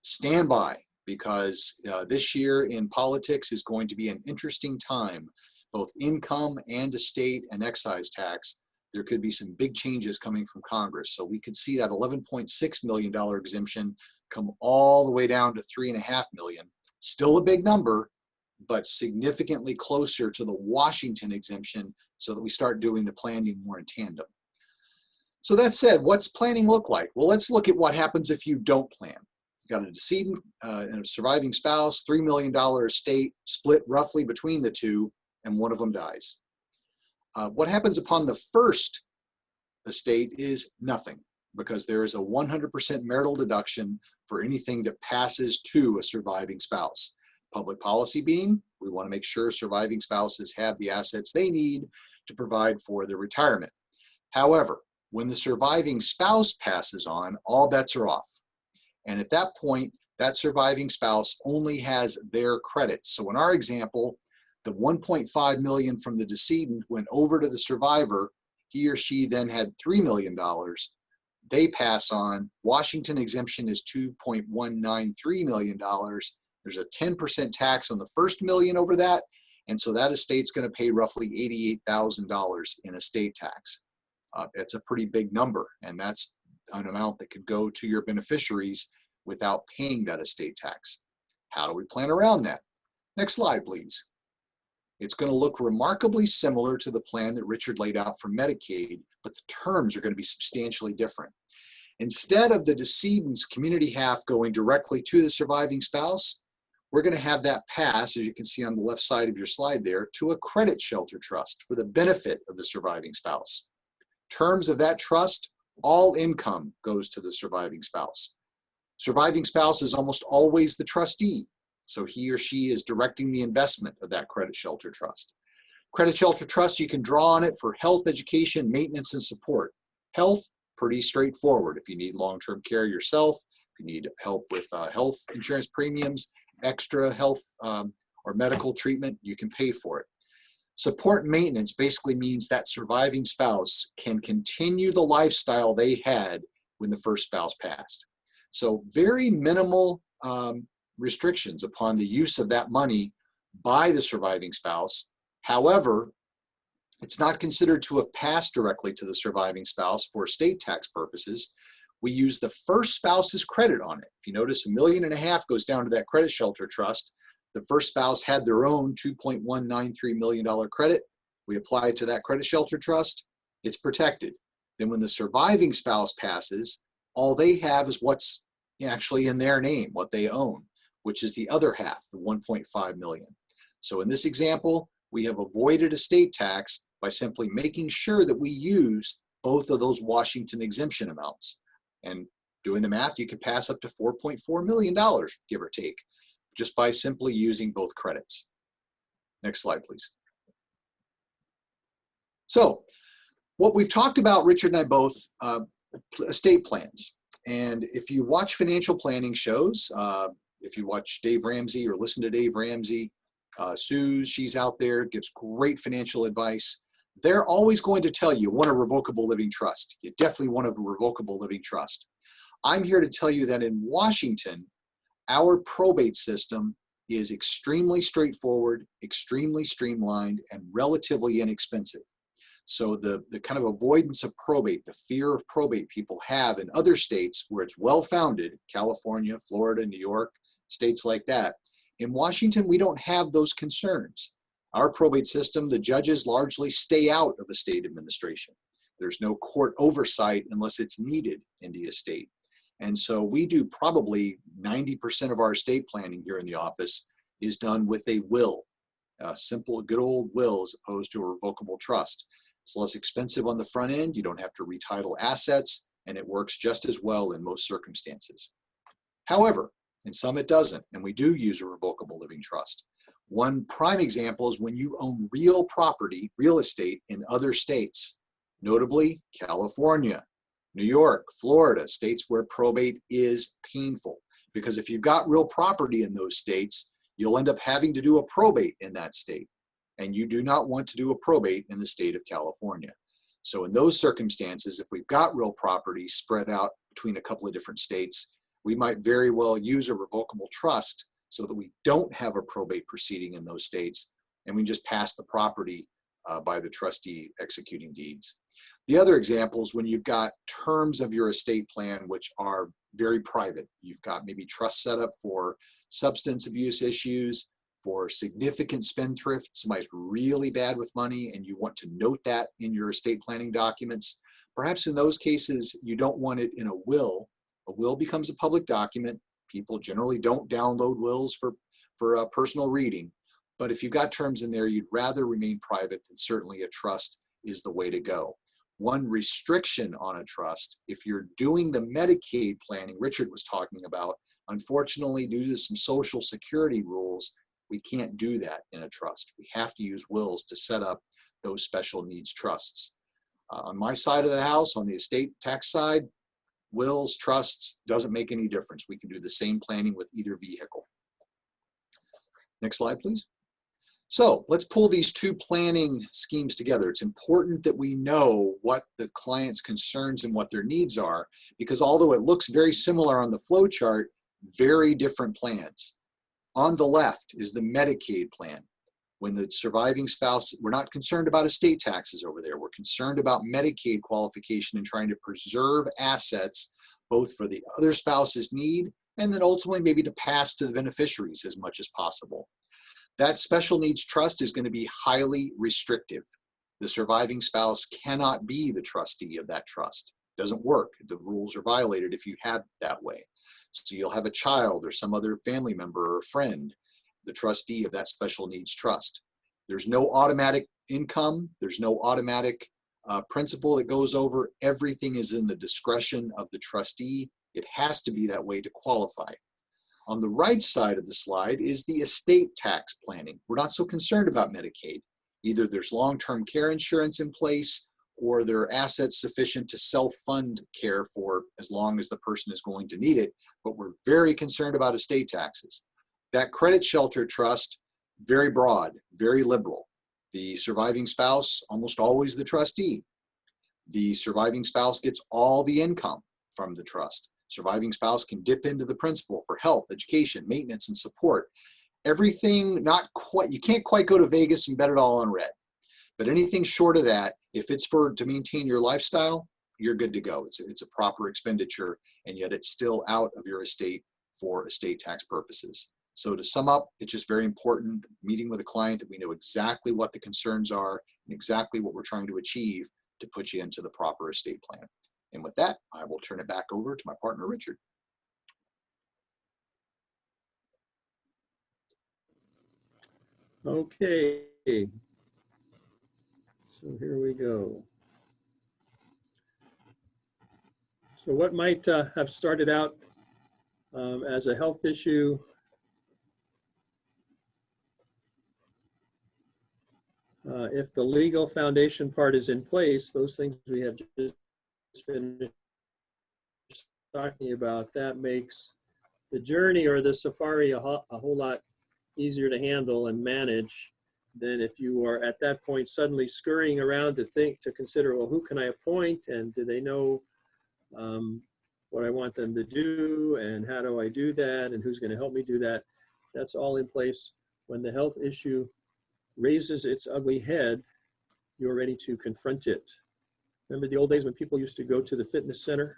stand by, because this year in politics is going to be an interesting time, both income and estate and excise tax. There could be some big changes coming from Congress. So we could see that $11.6 million exemption come all the way down to $3.5 million. Still a big number, but significantly closer to the Washington exemption so that we start doing the planning more in tandem. So that said, what's planning look like? Well, let's look at what happens if you don't plan. You've got a decedent and a surviving spouse, $3 million estate split roughly between the two, and one of them dies. What happens upon the first estate is nothing, because there is a 100% marital deduction for anything that passes to a surviving spouse. Public policy being, we want to make sure surviving spouses have the assets they need to provide for their retirement. However, when the surviving spouse passes on, all bets are off. And at that point, that surviving spouse only has their credits. So in our example, the $1.5 million from the decedent went over to the survivor. He or she then had $3 million. They pass on. Washington exemption is $2.193 million. There's a 10% tax on the first million over that. And so that estate's going to pay roughly $88,000 in estate tax. It's a pretty big number, and that's an amount that could go to your beneficiaries without paying that estate tax. How do we plan around that? Next slide, please. It's going to look remarkably similar to the plan that Richard laid out for Medicaid, but the terms are going to be substantially different. Instead of the decedent's community half going directly to the surviving spouse, we're going to have that pass, as you can see on the left side of your slide there, to a credit shelter trust for the benefit of the surviving spouse. Terms of that trust, all income goes to the surviving spouse. Surviving spouse is almost always the trustee, so he or she is directing the investment of that credit shelter trust. Credit shelter trust, you can draw on it for health, education, maintenance, and support. Health, pretty straightforward. If you need long-term care yourself, if you need help with health insurance premiums, extra health or medical treatment, you can pay for it. Support and maintenance basically means that surviving spouse can continue the lifestyle they had when the first spouse passed. So very minimal restrictions upon the use of that money by the surviving spouse. However, it's not considered to have passed directly to the surviving spouse for estate tax purposes. We use the first spouse's credit on it. If you notice, $1.5 million goes down to that credit shelter trust. The first spouse had their own $2.193 million credit. We apply it to that credit shelter trust. It's protected. Then when the surviving spouse passes, all they have is what's actually in their name, what they own, which is the other half, the $1.5 million. So in this example, we have avoided estate tax by simply making sure that we use both of those Washington exemption amounts. And doing the math, you could pass up to $4.4 million, give or take, just by simply using both credits. Next slide, please. So what we've talked about, Richard and I both, estate plans. And if you watch financial planning shows, if you watch Dave Ramsey or listen to Dave Ramsey, Suze, she's out there, gives great financial advice. They're always going to tell you want a revocable living trust. You definitely want a revocable living trust. I'm here to tell you that in Washington, our probate system is extremely straightforward, extremely streamlined, and relatively inexpensive. So the kind of avoidance of probate, the fear of probate people have in other states where it's well-founded, California, Florida, New York, states like that. In Washington, we don't have those concerns. Our probate system, the judges largely stay out of estate administration. There's no court oversight unless it's needed in the estate. And so we do probably 90% of our estate planning here in the office is done with a will, a simple, good old will, as opposed to a revocable trust. It's less expensive on the front end. You don't have to retitle assets, and it works just as well in most circumstances. However, in some it doesn't, and we do use a revocable living trust. One prime example is when you own real property, real estate in other states, notably California, New York, Florida, states where probate is painful. Because if you've got real property in those states, you'll end up having to do a probate in that state. And you do not want to do a probate in the state of California. So in those circumstances, if we've got real property spread out between a couple of different states, we might very well use a revocable trust so that we don't have a probate proceeding in those states, and we just pass the property by the trustee executing deeds. The other example is when you've got terms of your estate plan which are very private. You've got maybe trust set up for substance abuse issues, for significant spendthrift, somebody's really bad with money and you want to note that in your estate planning documents. Perhaps in those cases, you don't want it in a will. A will becomes a public document. People generally don't download wills for personal reading. But if you've got terms in there, you'd rather remain private, then certainly a trust is the way to go. One restriction on a trust, if you're doing the Medicaid planning Richard was talking about, unfortunately, due to some Social Security rules, we can't do that in a trust. We have to use wills to set up those special needs trusts. On my side of the house, on the estate tax side, wills, trusts, doesn't make any difference. We can do the same planning with either vehicle. Next slide, please. So let's pull these two planning schemes together. It's important that we know what the client's concerns and what their needs are, because although it looks very similar on the flow chart, very different plans. On the left is the Medicaid plan. When the surviving spouse, we're not concerned about estate taxes over there. We're concerned about Medicaid qualification and trying to preserve assets, both for the other spouse's need and then ultimately maybe to pass to the beneficiaries as much as possible. That special needs trust is going to be highly restrictive. The surviving spouse cannot be the trustee of that trust. It doesn't work. The rules are violated if you have it that way. So you'll have a child or some other family member or friend, the trustee of that special needs trust. There's no automatic income. There's no automatic principal that goes over. Everything is in the discretion of the trustee. It has to be that way to qualify. On the right side of the slide is the estate tax planning. We're not so concerned about Medicaid. Either there's long-term care insurance in place or there are assets sufficient to self-fund care for as long as the person is going to need it, but we're very concerned about estate taxes. That credit shelter trust, very broad, very liberal. The surviving spouse, almost always the trustee. The surviving spouse gets all the income from the trust. Surviving spouse can dip into the principal for health, education, maintenance, and support. Everything not quite, you can't quite go to Vegas and bet it all on red. But anything short of that, if it's to maintain your lifestyle, you're good to go. It's a proper expenditure, and yet it's still out of your estate for estate tax purposes. So to sum up, it's just very important meeting with a client that we know exactly what the concerns are and exactly what we're trying to achieve to put you into the proper estate plan. And with that, I will turn it back over to my partner, Richard. Okay. So here we go. So what might have started out as a health issue if the legal foundation part is in place, those things we have just finished talking about, that makes the journey or the safari a whole lot easier to handle and manage than if you are at that point suddenly scurrying around to consider, well, who can I appoint, and do they know what I want them to do, and how do I do that, and who's going to help me do that. That's all in place. When the health issue raises its ugly head, you're ready to confront it. Remember the old days when people used to go to the fitness center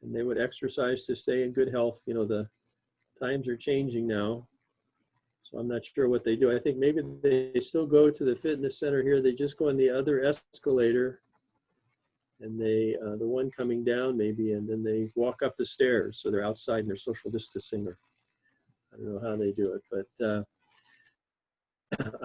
and they would exercise to stay in good health? You know, the times are changing now, so I'm not sure what they do. I think maybe they still go to the fitness center here. They just go on the other escalator, and they, the one coming down maybe, and then they walk up the stairs. So they're outside and they're social distancing, or I don't know how they do it, but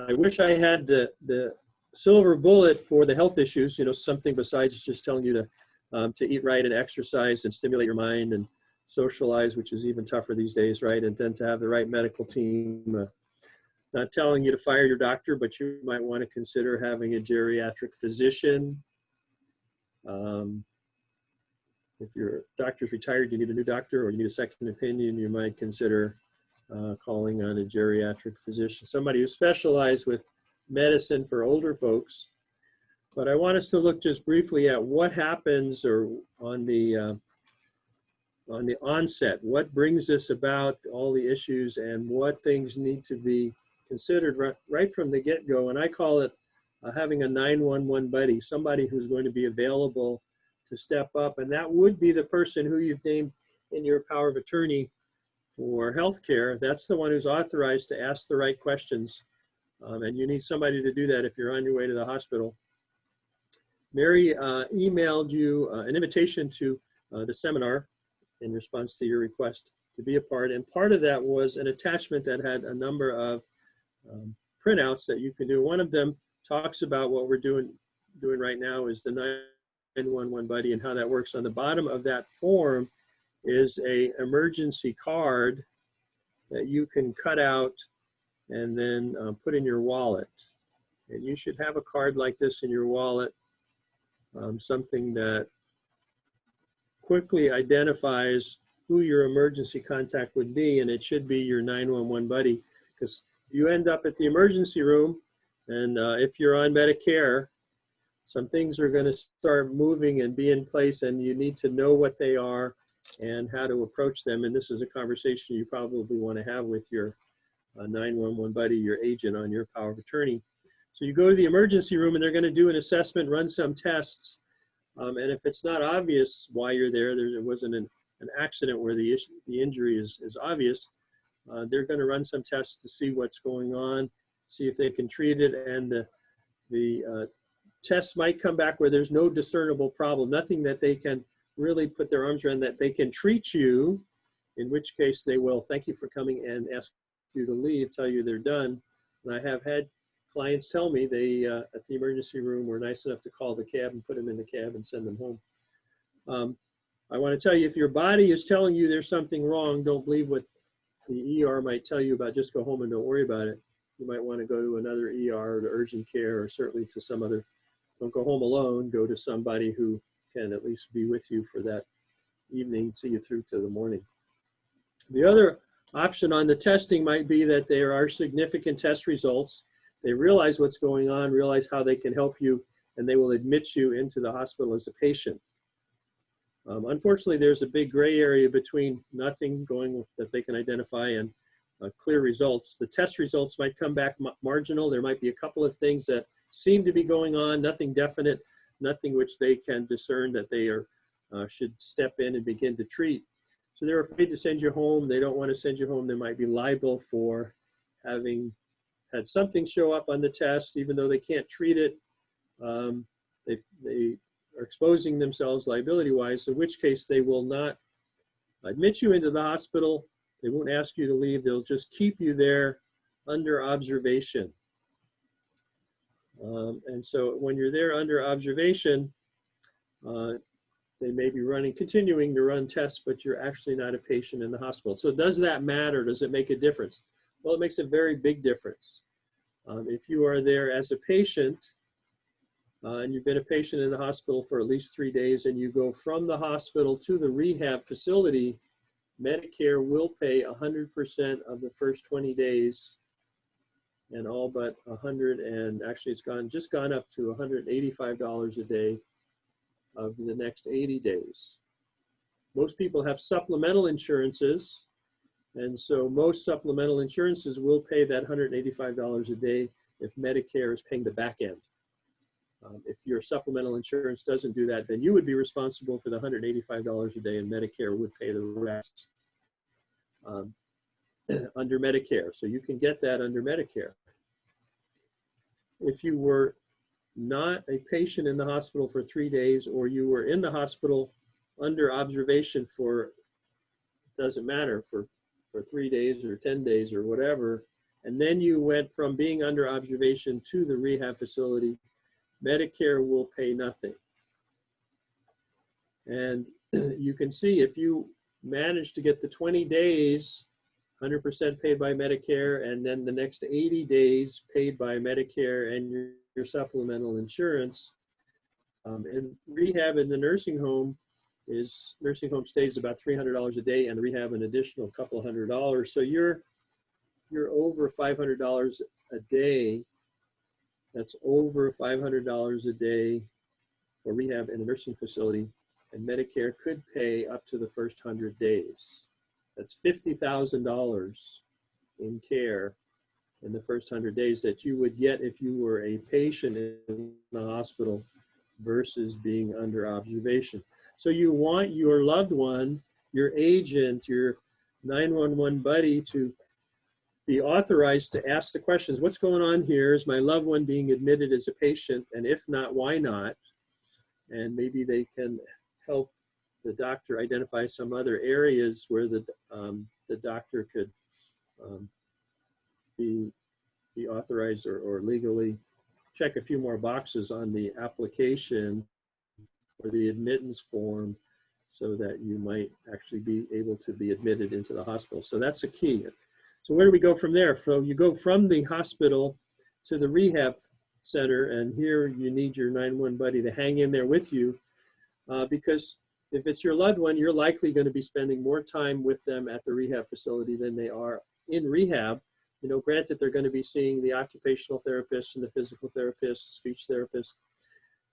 I wish I had the silver bullet for the health issues, you know, something besides just telling you to eat right and exercise and stimulate your mind and socialize, which is even tougher these days, right? And then to have the right medical team. Not telling you to fire your doctor, but you might want to consider having a geriatric physician. If your doctor's retired, you need a new doctor, or you need a second opinion, you might consider calling on a geriatric physician, somebody who specializes with medicine for older folks. But I want us to look just briefly at what happens or on the onset, what brings this about, all the issues, and what things need to be considered right from the get-go. And I call it having a 911 buddy, somebody who's going to be available to step up. And that would be the person who you've named in your power of attorney for healthcare. That's the one who's authorized to ask the right questions. And you need somebody to do that if you're on your way to the hospital. Mary emailed you an invitation to the seminar in response to your request to be a part. And part of that was an attachment that had a number of printouts that you can do. One of them talks about what we're doing right now is the 911 buddy and how that works. On the bottom of that form is a emergency card that you can cut out and then put in your wallet. And you should have a card like this in your wallet, something that quickly identifies who your emergency contact would be, and it should be your 911 buddy, because you end up at the emergency room, and if you're on Medicare, some things are going to start moving and be in place, and you need to know what they are and how to approach them. And this is a conversation you probably want to have with your 911 buddy, your agent on your power of attorney. So you go to the emergency room, and they're going to do an assessment, run some tests. And if it's not obvious why you're there wasn't an accident where the injury is obvious, they're going to run some tests to see what's going on, see if they can treat it. And the tests might come back where there's no discernible problem, nothing that they can really put their arms around, that they can treat you, in which case they will thank you for coming and ask you to leave, tell you they're done. And I have had clients tell me they, at the emergency room, were nice enough to call the cab and put them in the cab and send them home. I want to tell you, if your body is telling you there's something wrong, don't believe what the ER might tell you about just go home and don't worry about it. You might want to go to another ER or to urgent care, or certainly to some other. Don't go home alone. Go to somebody who can at least be with you for that evening, see you through to the morning. The other option on the testing might be that there are significant test results. They realize what's going on, realize how they can help you, and they will admit you into the hospital as a patient. Unfortunately, there's a big gray area between nothing going that they can identify and clear results. The test results might come back marginal. There might be a couple of things that seem to be going on, nothing definite, nothing which they can discern that they are should step in and begin to treat. So they're afraid to send you home. They don't want to send you home. They might be liable for having had something show up on the test, even though they can't treat it. They are exposing themselves liability-wise, in which case they will not admit you into the hospital. They won't ask you to leave. They'll just keep you there under observation. And so when you're there under observation, they may be continuing to run tests, but you're actually not a patient in the hospital. So does that matter? Does it make a difference? Well, it makes a very big difference. If you are there as a patient, and you've been a patient in the hospital for at least 3 days, and you go from the hospital to the rehab facility, Medicare will pay 100% of the first 20 days, and all but 100, and actually it's just gone up to $185 a day of the next 80 days. Most people have supplemental insurances, and so most supplemental insurances will pay that $185 a day if Medicare is paying the back end. If your supplemental insurance doesn't do that, then you would be responsible for the $185 a day, and Medicare would pay the rest under Medicare. So you can get that under Medicare. If you were not a patient in the hospital for 3 days, or you were in the hospital under observation for, doesn't matter, for 3 days or 10 days or whatever, and then you went from being under observation to the rehab facility, Medicare will pay nothing. And you can see if you manage to get the 20 days 100% paid by Medicare, and then the next 80 days paid by Medicare and your supplemental insurance, and rehab in the nursing home stays about $300 a day, and the rehab an additional couple $100. So you're over $500 a day. That's over $500 a day for rehab in a nursing facility, and Medicare could pay up to the first 100 days. That's $50,000 in care in the first 100 days that you would get if you were a patient in the hospital versus being under observation. So you want your loved one, your agent, your 911 buddy to be authorized to ask the questions. What's going on here? Is my loved one being admitted as a patient? And if not, why not? And maybe they can help the doctor identify some other areas where the doctor could be authorized or legally check a few more boxes on the application or the admittance form so that you might actually be able to be admitted into the hospital. So that's a key. So where do we go from there? So you go from the hospital to the rehab center, and here you need your 911 buddy to hang in there with you because if it's your loved one, you're likely going to be spending more time with them at the rehab facility than they are in rehab. You know, granted, they're going to be seeing the occupational therapist and the physical therapist, speech therapist,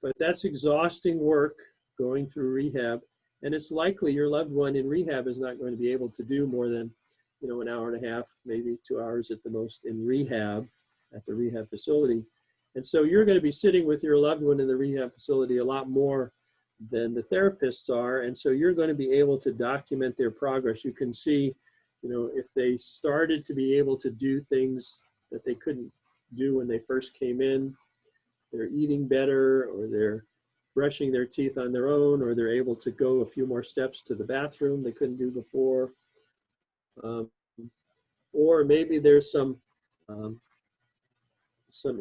but that's exhausting work going through rehab. And it's likely your loved one in rehab is not going to be able to do more than, you know, an hour and a half, maybe 2 hours at the most in rehab at the rehab facility. And so you're going to be sitting with your loved one in the rehab facility a lot more than the therapists are. And so you're going to be able to document their progress. You can see, you know, if they started to be able to do things that they couldn't do when they first came in, they're eating better, or they're brushing their teeth on their own, or they're able to go a few more steps to the bathroom they couldn't do before. Or maybe there's some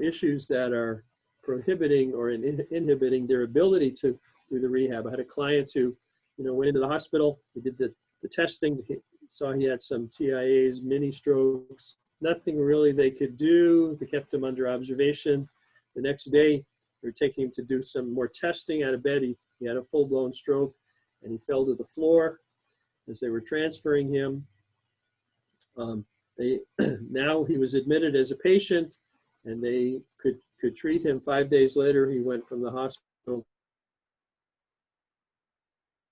issues that are prohibiting or inhibiting their ability to do the rehab. I had a client who, you know, went into the hospital. He did the testing. He saw he had some TIAs, mini strokes. Nothing really they could do. They kept him under observation. The next day, they were taking him to do some more testing out of bed. He had a full-blown stroke, and he fell to the floor as they were transferring him. Now he was admitted as a patient, and they could treat him. 5 days later, he went from the hospital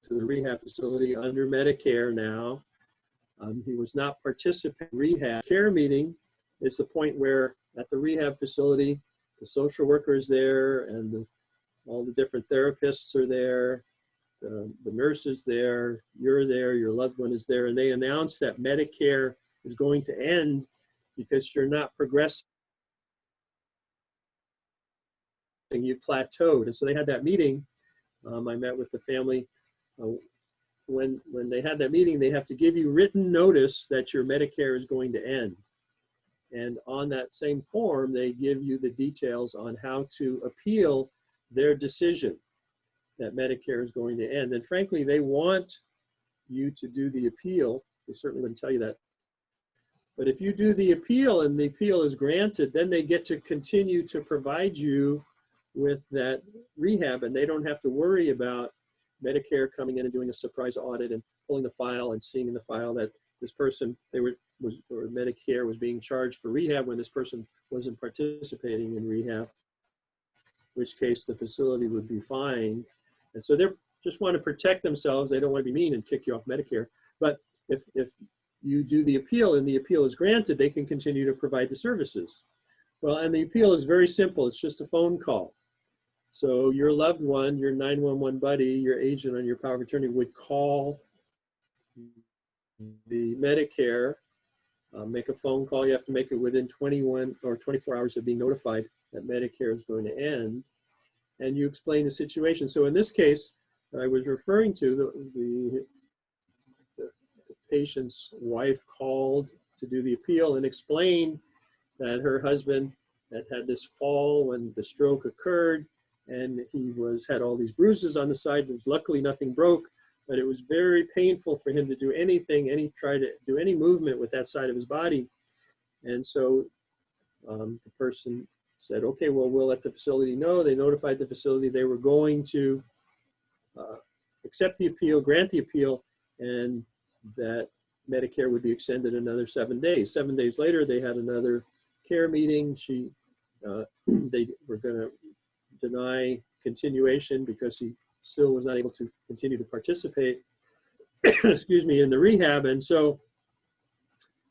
to the rehab facility under Medicare now. He was not participating in rehab. Care meeting is the point where at the rehab facility, the social worker is there, and all the different therapists are there, the nurse is there, you're there, your loved one is there, and they announce that Medicare is going to end because you're not progressing. You've plateaued. And so they had that meeting. I met with the family. When they had that meeting, they have to give you written notice that your Medicare is going to end. And on that same form, they give you the details on how to appeal their decision that Medicare is going to end. And frankly, they want you to do the appeal. They certainly wouldn't tell you that. But if you do the appeal and the appeal is granted, then they get to continue to provide you with that rehab, and they don't have to worry about Medicare coming in and doing a surprise audit and pulling the file and seeing in the file that this person, or Medicare was being charged for rehab when this person wasn't participating in rehab, in which case the facility would be fined. And so they just want to protect themselves. They don't want to be mean and kick you off Medicare. But if you do the appeal and the appeal is granted, they can continue to provide the services. Well, and the appeal is very simple. It's just a phone call. So your loved one, your 911 buddy, your agent on your power of attorney would call the Medicare, make a phone call. You have to make it within 21 or 24 hours of being notified that Medicare is going to end. And you explain the situation. So in this case, I was referring to the patient's wife called to do the appeal and explained that her husband had this fall when the stroke occurred, and he had all these bruises on the side. There was luckily nothing broke, but it was very painful for him to do anything, try to do any movement with that side of his body. And so the person said, okay, well, we'll let the facility know. They notified the facility they were going to accept the appeal, grant the appeal, and that Medicare would be extended another 7 days. 7 days later, they had another care meeting. They were going to deny continuation because he still was not able to continue to participate, excuse me, in the rehab. And so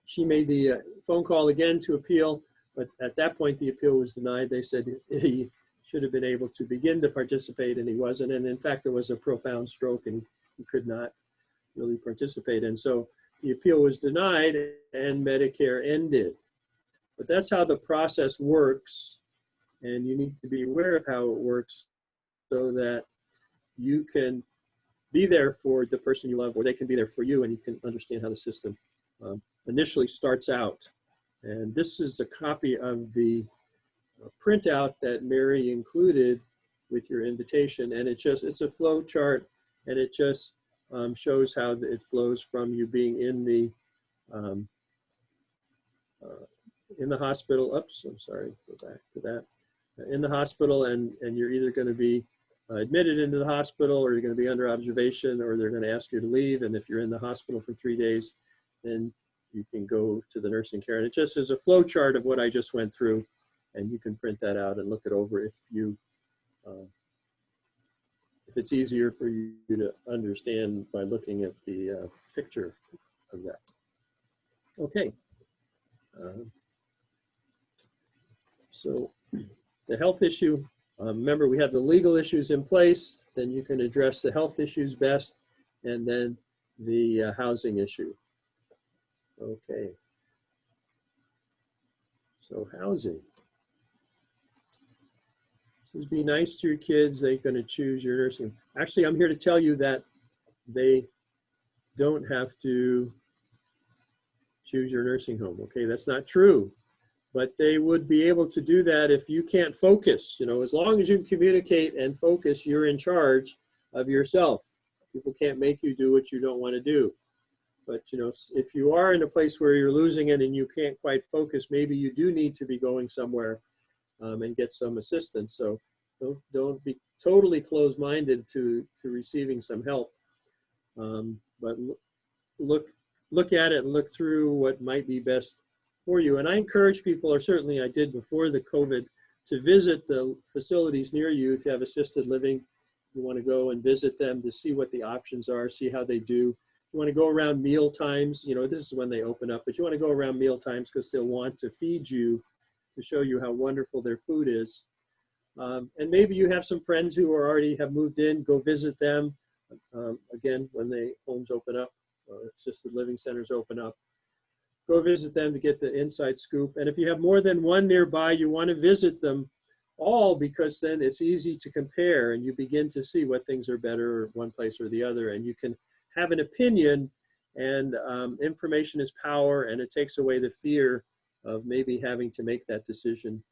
she made the phone call again to appeal, but at that point, the appeal was denied. They said he should have been able to begin to participate, and he wasn't. And in fact, there was a profound stroke, and he could not really participate. And so the appeal was denied, and Medicare ended. But that's how the process works, and you need to be aware of how it works so that you can be there for the person you love, or they can be there for you, and you can understand how the system initially starts out. And this is a copy of the printout that Mary included with your invitation, and it's a flow chart, and it just shows how it flows from you being in the hospital. Oops, I'm sorry, go back to that. In the hospital, and you're either going to be admitted into the hospital, or you're going to be under observation, or they're going to ask you to leave. And if you're in the hospital for 3 days, then you can go to the nursing care. And it just is a flow chart of what I just went through, and you can print that out and look it over if it's easier for you to understand by looking at the picture of that. Okay. So the health issue, remember we have the legal issues in place, then you can address the health issues best, and then the housing issue. Okay. So housing. This is be nice to your kids. They're going to choose your nursing. Actually, I'm here to tell you that they don't have to choose your nursing home. Okay, that's not true. But they would be able to do that if you can't focus. You know, as long as you communicate and focus, you're in charge of yourself. People can't make you do what you don't want to do. But, you know, if you are in a place where you're losing it and you can't quite focus, maybe you do need to be going somewhere and get some assistance. So don't be totally closed-minded to receiving some help. But look at it and look through what might be best for you. And I encourage people, or certainly I did before the COVID, to visit the facilities near you. If you have assisted living, you want to go and visit them to see what the options are, see how they do. You want to go around meal times. You know, this is when they open up, but you want to go around meal times because they'll want to feed you to show you how wonderful their food is. And maybe you have some friends who already have moved in, go visit them. Again, when the homes open up, assisted living centers open up, go visit them to get the inside scoop. And if you have more than one nearby, you want to visit them all, because then it's easy to compare and you begin to see what things are better one place or the other, and you can have an opinion. And information is power, and it takes away the fear of maybe having to make that decision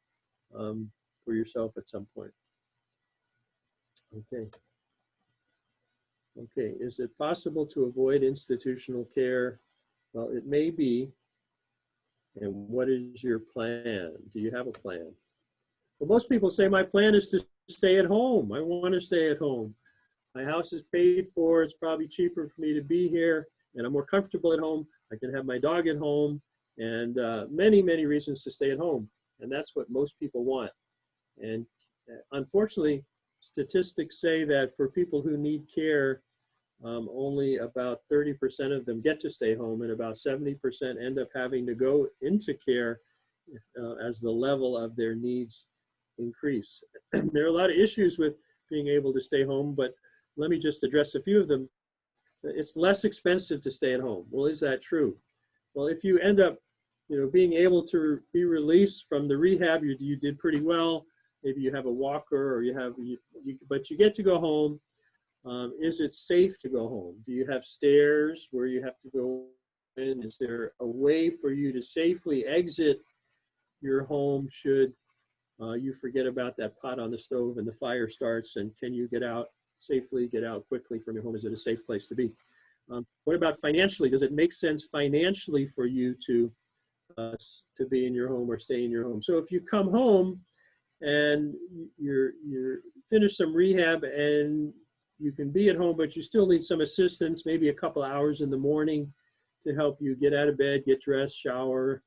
for yourself at some point. Okay. Okay, is it possible to avoid institutional care? Well, it may be. And what is your plan? Do you have a plan? Well, most people say my plan is to stay at home. I want to stay at home. My house is paid for. It's probably cheaper for me to be here, and I'm more comfortable at home. I can have my dog at home, and many, many reasons to stay at home. And that's what most people want. And unfortunately, statistics say that for people who need care, only about 30% of them get to stay home, and about 70% end up having to go into care as the level of their needs increase. There are a lot of issues with being able to stay home, but let me just address a few of them. It's less expensive to stay at home. Well, is that true? Well, if you end up, being able to be released from the rehab, you did pretty well. Maybe you have a walker, or but you get to go home. Is it safe to go home? Do you have stairs where you have to go in? Is there a way for you to safely exit your home should you forget about that pot on the stove and the fire starts? And can you get out safely, get out quickly from your home? Is it a safe place to be? What about financially? Does it make sense financially for you to be in your home or stay in your home? So if you come home and you're finished some rehab and you can be at home, but you still need some assistance, maybe a couple hours in the morning to help you get out of bed, get dressed, shower,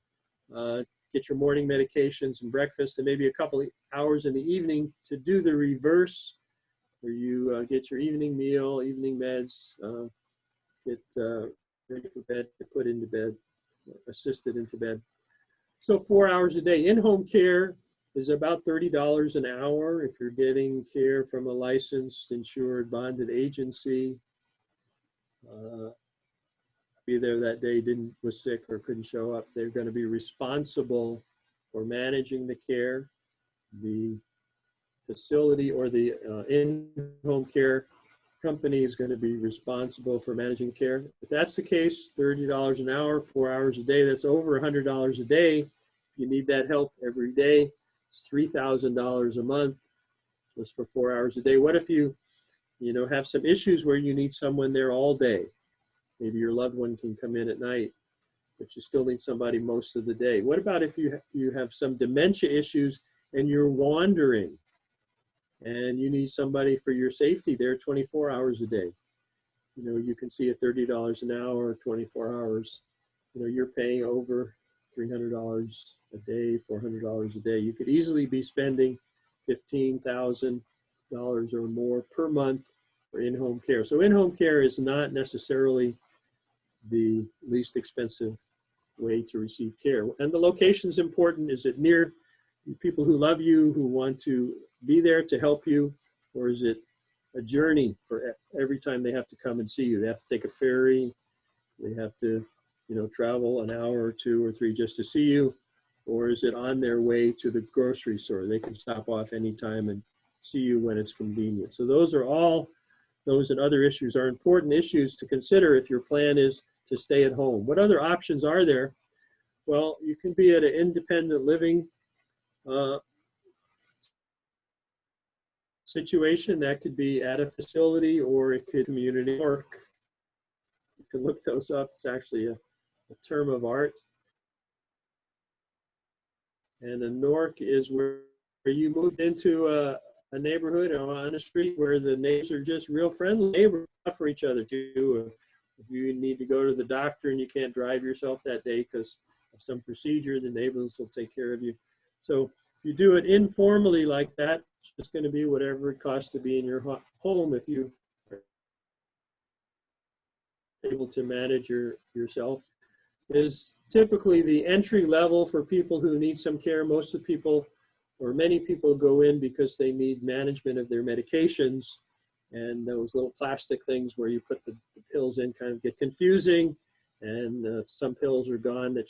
get your morning medications and breakfast, and maybe a couple of hours in the evening to do the reverse, where you get your evening meal, evening meds, get ready for bed, get put into bed, assisted into bed. So 4 hours a day. In-home care is about $30 an hour if you're getting care from a licensed, insured, bonded agency. Be there that day, was sick or couldn't show up, they're going to be responsible for managing the care. The facility or the in-home care company is going to be responsible for managing care. If that's the case, $30 an hour, 4 hours a day, that's over $100 a day. If you need that help every day, it's $3,000 a month just for 4 hours a day. What if you have some issues where you need someone there all day? Maybe your loved one can come in at night, but you still need somebody most of the day. What about if you have some dementia issues and you're wandering and you need somebody for your safety there 24 hours a day? You can see at $30 an hour, 24 hours, you're paying over $300 a day, $400 a day. You could easily be spending $15,000 or more per month for in-home care. So in-home care is not necessarily the least expensive way to receive care. And the location is important. Is it near people who love you, who want to be there to help you? Or is it a journey for every time they have to come and see you? They have to take a ferry. They have to, travel an hour or 2 or 3 just to see you. Or is it on their way to the grocery store? They can stop off anytime and see you when it's convenient. So those and other issues are important issues to consider if your plan is to stay at home. What other options are there? Well, you can be at an independent living situation. That could be at a facility, or it could be community work. You can look those up. It's actually a term of art. And a NORC is where you moved into a neighborhood or on a street where the neighbors are just real friendly neighbors for each other too. If you need to go to the doctor and you can't drive yourself that day because of some procedure, the neighbors will take care of you. So if you do it informally like that, it's just going to be whatever it costs to be in your home if you are able to manage yourself. Is typically the entry level for people who need some care. Most of the people, or many people, go in because they need management of their medications, and those little plastic things where you put the pills in kind of get confusing, and some pills are gone that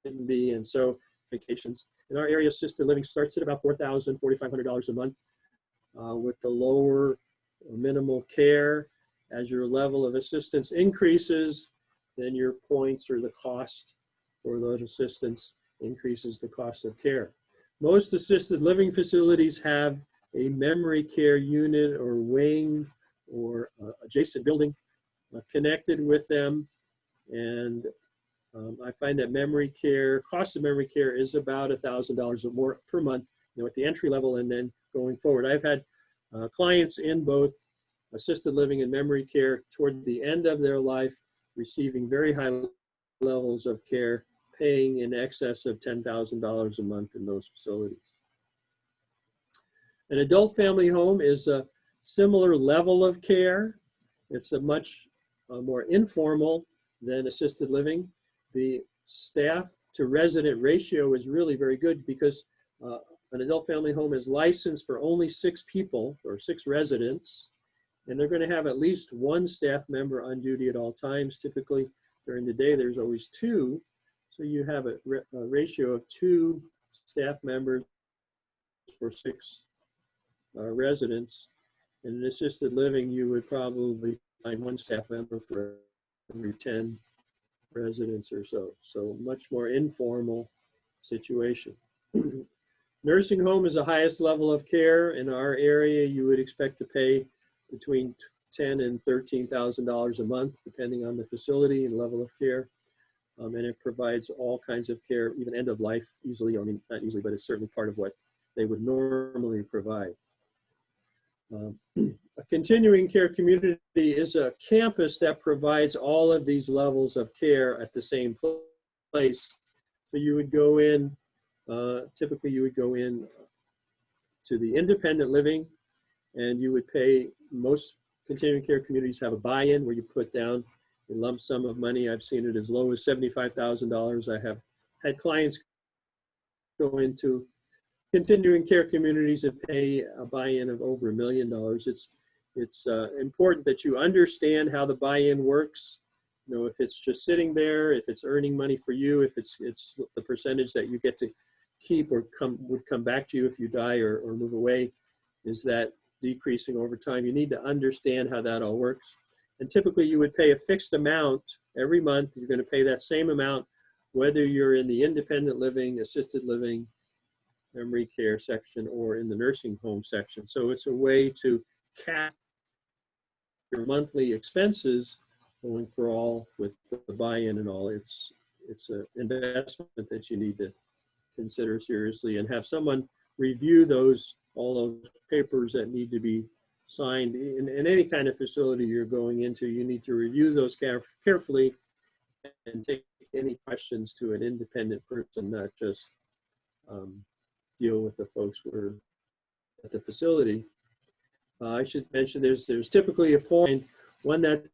shouldn't be, and so medications. In our area, assisted living starts at about $4,000, $4,500 a month with the lower or minimal care. As your level of assistance increases, then your points or the cost for those assistance increases the cost of care. Most assisted living facilities have a memory care unit or wing or adjacent building connected with them, and I find that memory care, cost of memory care is about $1,000 or more per month, at the entry level and then going forward. I've had clients in both assisted living and memory care toward the end of their life receiving very high levels of care, paying in excess of $10,000 a month in those facilities. An adult family home is a similar level of care. It's a much more informal than assisted living. The staff to resident ratio is really very good because an adult family home is licensed for only 6 people or 6 residents, and they're going to have at least 1 staff member on duty at all times. Typically during the day there's always 2, so you have a ratio of 2 staff members for 6 residents. In an assisted living you would probably find 1 staff member for every 10 residents or so. So much more informal situation. Nursing home is the highest level of care. In our area, you would expect to pay between $10,000 and $13,000 a month, depending on the facility and level of care. And it provides all kinds of care, even end of life, easily. I mean, not easily, but it's certainly part of what they would normally provide. A continuing care community is a campus that provides all of these levels of care at the same place. So you would go in, typically you would go in to the independent living, and you would pay, most continuing care communities have a buy-in where you put down a lump sum of money. I've seen it as low as $75,000. I have had clients go into continuing care communities and pay a buy-in of over $1 million. It's important that you understand how the buy-in works. If it's just sitting there, if it's earning money for you, if it's the percentage that you get to keep or would come back to you if you die or move away, is that decreasing over time? You need to understand how that all works. And typically you would pay a fixed amount every month. You're going to pay that same amount whether you're in the independent living, assisted living, memory care section, or in the nursing home section. So it's a way to cap your monthly expenses going for all with the buy-in and all. It's an investment that you need to consider seriously and have someone review all those papers that need to be signed. In any kind of facility you're going into, you need to review those carefully and take any questions to an independent person, not just deal with the folks who are at the facility. I should mention there's typically a form, one that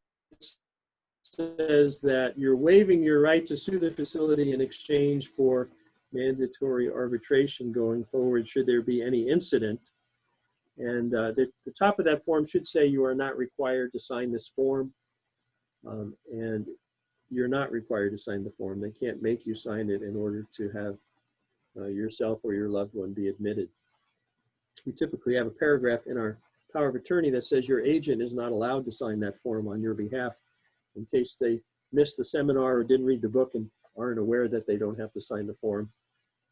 says that you're waiving your right to sue the facility in exchange for mandatory arbitration going forward should there be any incident. And the top of that form should say you are not required to sign this form. And you're not required to sign the form. They can't make you sign it in order to have yourself or your loved one be admitted. We typically have a paragraph in our power of attorney that says your agent is not allowed to sign that form on your behalf in case they missed the seminar or didn't read the book and aren't aware that they don't have to sign the form.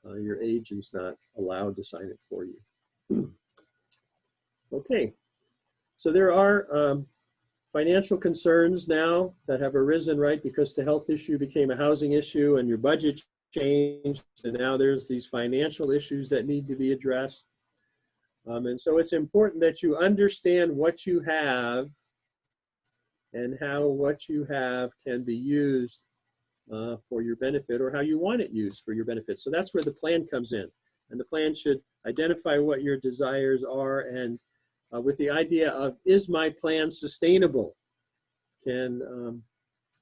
Your agent's not allowed to sign it for you. Okay, so there are financial concerns now that have arisen, right, because the health issue became a housing issue and your budget changed, and now there's these financial issues that need to be addressed. And so it's important that you understand what you have and how what you have can be used for your benefit, or how you want it used for your benefit. So that's where the plan comes in. And the plan should identify what your desires are, and with the idea of, is my plan sustainable? Can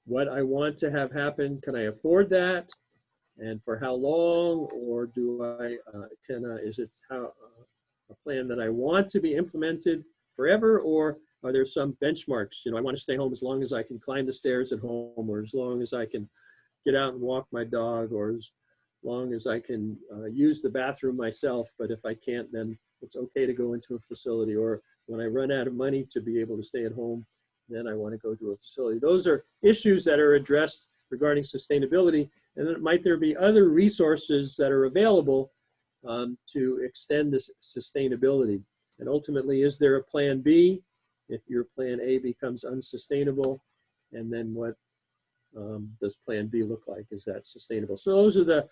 what I want to have happen, can I afford that? And for how long? Or do I, is it a plan that I want to be implemented forever? Or are there some benchmarks? I want to stay home as long as I can climb the stairs at home, or as long as I can get out and walk my dog, or as long as I can use the bathroom myself. But if I can't, then it's okay to go into a facility. Or when I run out of money to be able to stay at home, then I want to go to a facility. Those are issues that are addressed regarding sustainability. And then might there be other resources that are available to extend this sustainability? And ultimately, is there a plan B if your plan A becomes unsustainable? And then what does Plan B look like? Is that sustainable? So those are the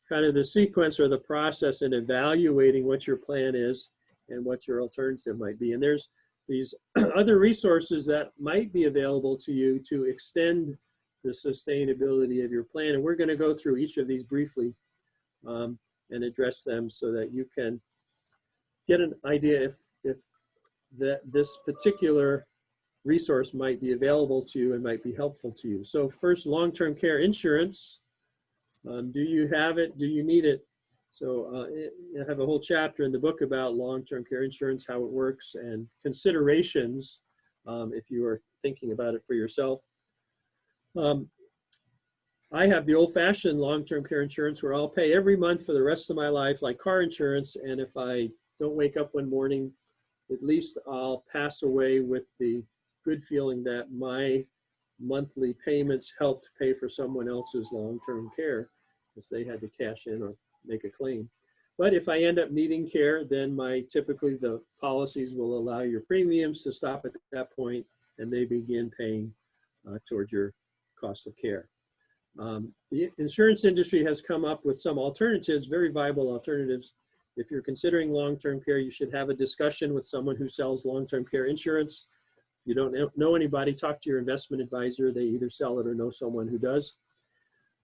kind of the sequence or the process in evaluating what your plan is and what your alternative might be. And there's these other resources that might be available to you to extend the sustainability of your plan. And we're going to go through each of these briefly and address them so that you can get an idea if this particular resource might be available to you and might be helpful to you. So first, long-term care insurance. Do you have it? Do you need it? So I have a whole chapter in the book about long-term care insurance, how it works, and considerations if you are thinking about it for yourself. I have the old-fashioned long-term care insurance where I'll pay every month for the rest of my life, like car insurance, and if I don't wake up one morning, at least I'll pass away with the good feeling that my monthly payments helped pay for someone else's long-term care because they had to cash in or make a claim. But if I end up needing care, then typically the policies will allow your premiums to stop at that point and they begin paying towards your cost of care. The insurance industry has come up with some alternatives, very viable alternatives. If you're considering long-term care, you should have a discussion with someone who sells long-term care insurance. If you don't know anybody, talk to your investment advisor. They either sell it or know someone who does.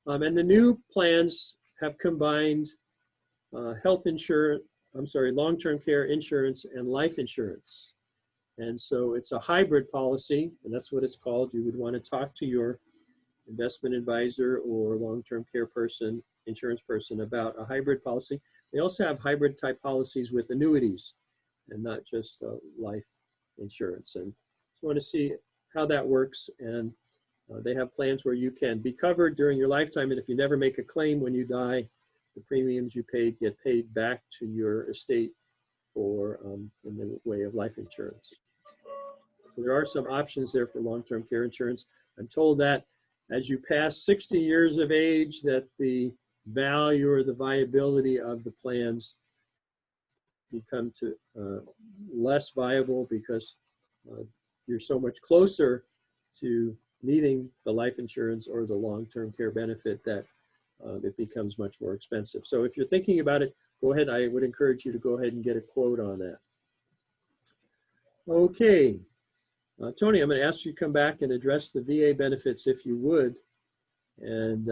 And the new plans have combined long-term care insurance and life insurance. And so it's a hybrid policy, and that's what it's called. You would want to talk to your investment advisor or long-term care person, insurance person about a hybrid policy. They also have hybrid type policies with annuities and not just life insurance. And so I want to see how that works. And they have plans where you can be covered during your lifetime. And if you never make a claim when you die, the premiums you paid get paid back to your estate for in the way of life insurance. So there are some options there for long-term care insurance. I'm told that as you pass 60 years of age, that the value or the viability of the plans become less viable because you're so much closer to needing the life insurance or the long-term care benefit that it becomes much more expensive. So if you're thinking about it, go ahead. I would encourage you to go ahead and get a quote on that. Okay. Tony, I'm going to ask you to come back and address the VA benefits if you would, and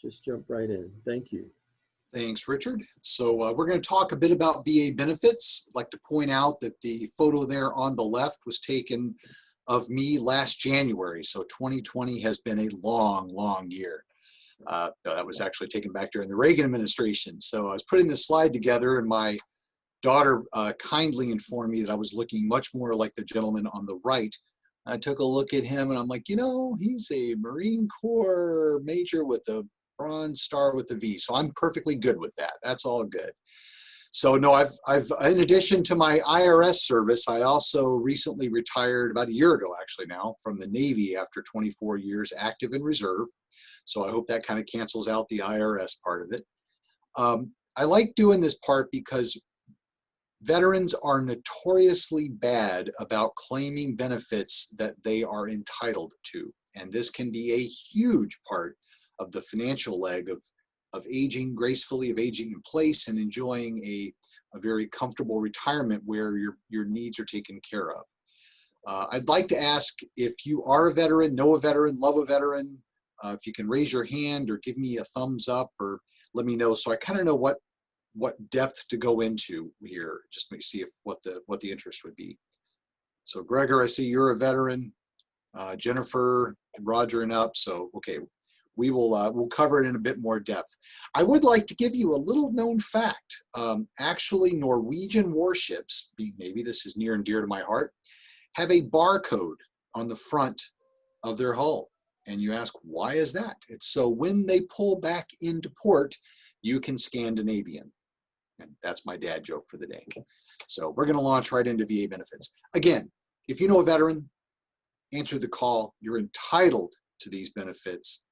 just jump right in. Thank you. Thanks, Richard. So we're going to talk a bit about VA benefits. I'd like to point out that the photo there on the left was taken of me last January. So 2020 has been a long, long year. No, that was actually taken back during the Reagan administration. So I was putting this slide together and my daughter kindly informed me that I was looking much more like the gentleman on the right. I took a look at him and I'm like, you know, he's a Marine Corps major with a bronze star with the V. So I'm perfectly good with that. That's all good. So no, I've in addition to my IRS service, I also recently retired about a year ago, actually now, from the Navy after 24 years active in reserve. So I hope that kind of cancels out the IRS part of it. I like doing this part because veterans are notoriously bad about claiming benefits that they are entitled to. And this can be a huge part of the financial leg of aging gracefully, of aging in place and enjoying a very comfortable retirement where your needs are taken care of. I'd like to ask if you are a veteran, know a veteran, love a veteran, if you can raise your hand or give me a thumbs up or let me know so I kind of know what depth to go into here, just to see if what the interest would be. So Gregor, I see you're a veteran. Jennifer, Roger and up. So okay, we'll cover it in a bit more depth. I would like to give you a little known fact. Actually, Norwegian warships, maybe this is near and dear to my heart, have a barcode on the front of their hull. And you ask, why is that? It's so when they pull back into port, you can Scandinavian. And that's my dad joke for the day. So we're going to launch right into VA benefits. Again, if you know a veteran, answer the call. You're entitled to these benefits.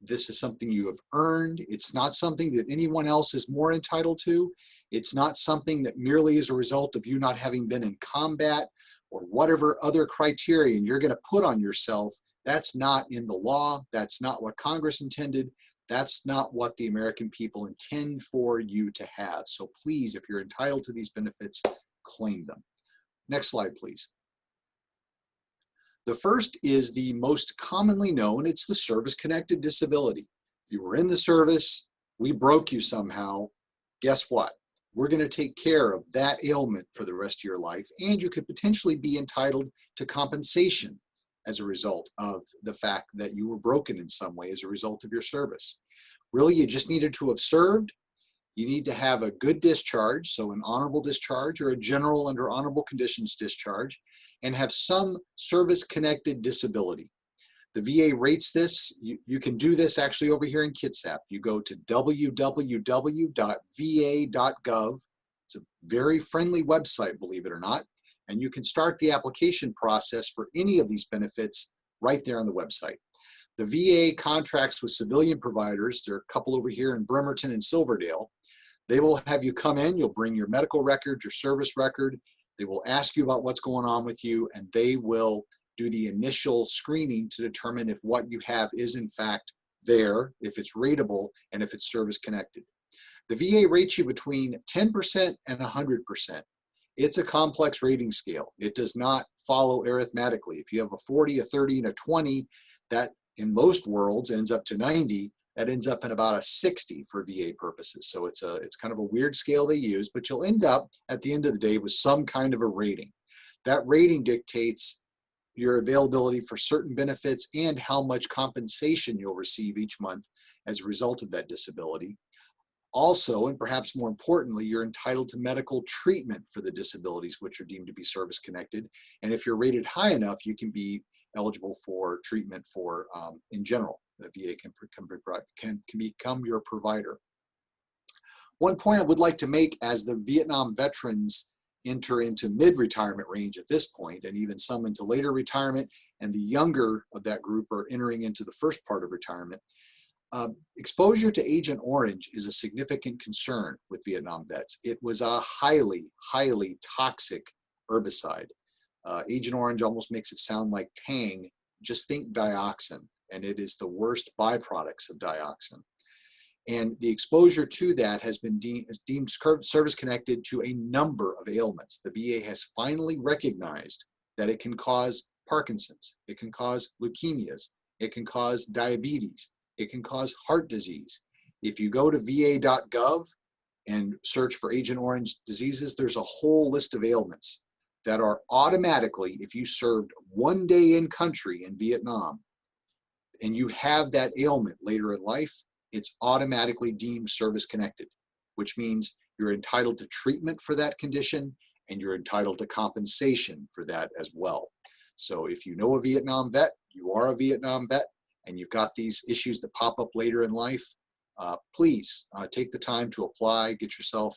This is something you have earned. It's not something that anyone else is more entitled to. It's not something that merely is a result of you not having been in combat or whatever other criterion you're going to put on yourself That's not in the law. That's not what Congress intended. That's not what the American people intend for you to have. So please, if you're entitled to these benefits, claim them. Next slide, please. The first is the most commonly known. It's the service-connected disability. You were in the service, we broke you somehow. Guess what? We're going to take care of that ailment for the rest of your life, and you could potentially be entitled to compensation as a result of the fact that you were broken in some way as a result of your service. Really, you just needed to have served. You need to have a good discharge, so an honorable discharge or a general under honorable conditions discharge, and have some service-connected disability. The VA rates this. You can do this actually over here in Kitsap. You go to www.va.gov. It's a very friendly website, believe it or not, and you can start the application process for any of these benefits right there on the website. The VA contracts with civilian providers. There are a couple over here in Bremerton and Silverdale. They will have you come in. You'll bring your medical record, your service record. They will ask you about what's going on with you, and they will do the initial screening to determine if what you have is in fact there, if it's rateable, and if it's service connected. The VA rates you between 10% and 100%. It's a complex rating scale. It does not follow arithmetically. If you have a 40, a 30, and a 20, that in most worlds ends up to 90. That ends up in about a 60 for VA purposes. So it's kind of a weird scale they use, but you'll end up at the end of the day with some kind of a rating. That rating dictates your availability for certain benefits and how much compensation you'll receive each month as a result of that disability. Also, and perhaps more importantly, you're entitled to medical treatment for the disabilities which are deemed to be service connected. And if you're rated high enough, you can be eligible for treatment for, in general, the VA can become your provider. One point I would like to make, as the Vietnam veterans enter into mid-retirement range at this point, and even some into later retirement, and the younger of that group are entering into the first part of retirement, exposure to Agent Orange is a significant concern with Vietnam vets. It was a highly, highly toxic herbicide. Agent Orange almost makes it sound like Tang. Just think dioxin, and it is the worst byproducts of dioxin. And the exposure to that has been deemed service-connected to a number of ailments. The VA has finally recognized that it can cause Parkinson's, it can cause leukemias, it can cause diabetes, it can cause heart disease. If you go to va.gov and search for Agent Orange diseases, there's a whole list of ailments that are automatically, if you served 1 day in country in Vietnam and you have that ailment later in life, it's automatically deemed service-connected, which means you're entitled to treatment for that condition and you're entitled to compensation for that as well. So if you know a Vietnam vet, you are a Vietnam vet, and you've got these issues that pop up later in life, please take the time to apply, get yourself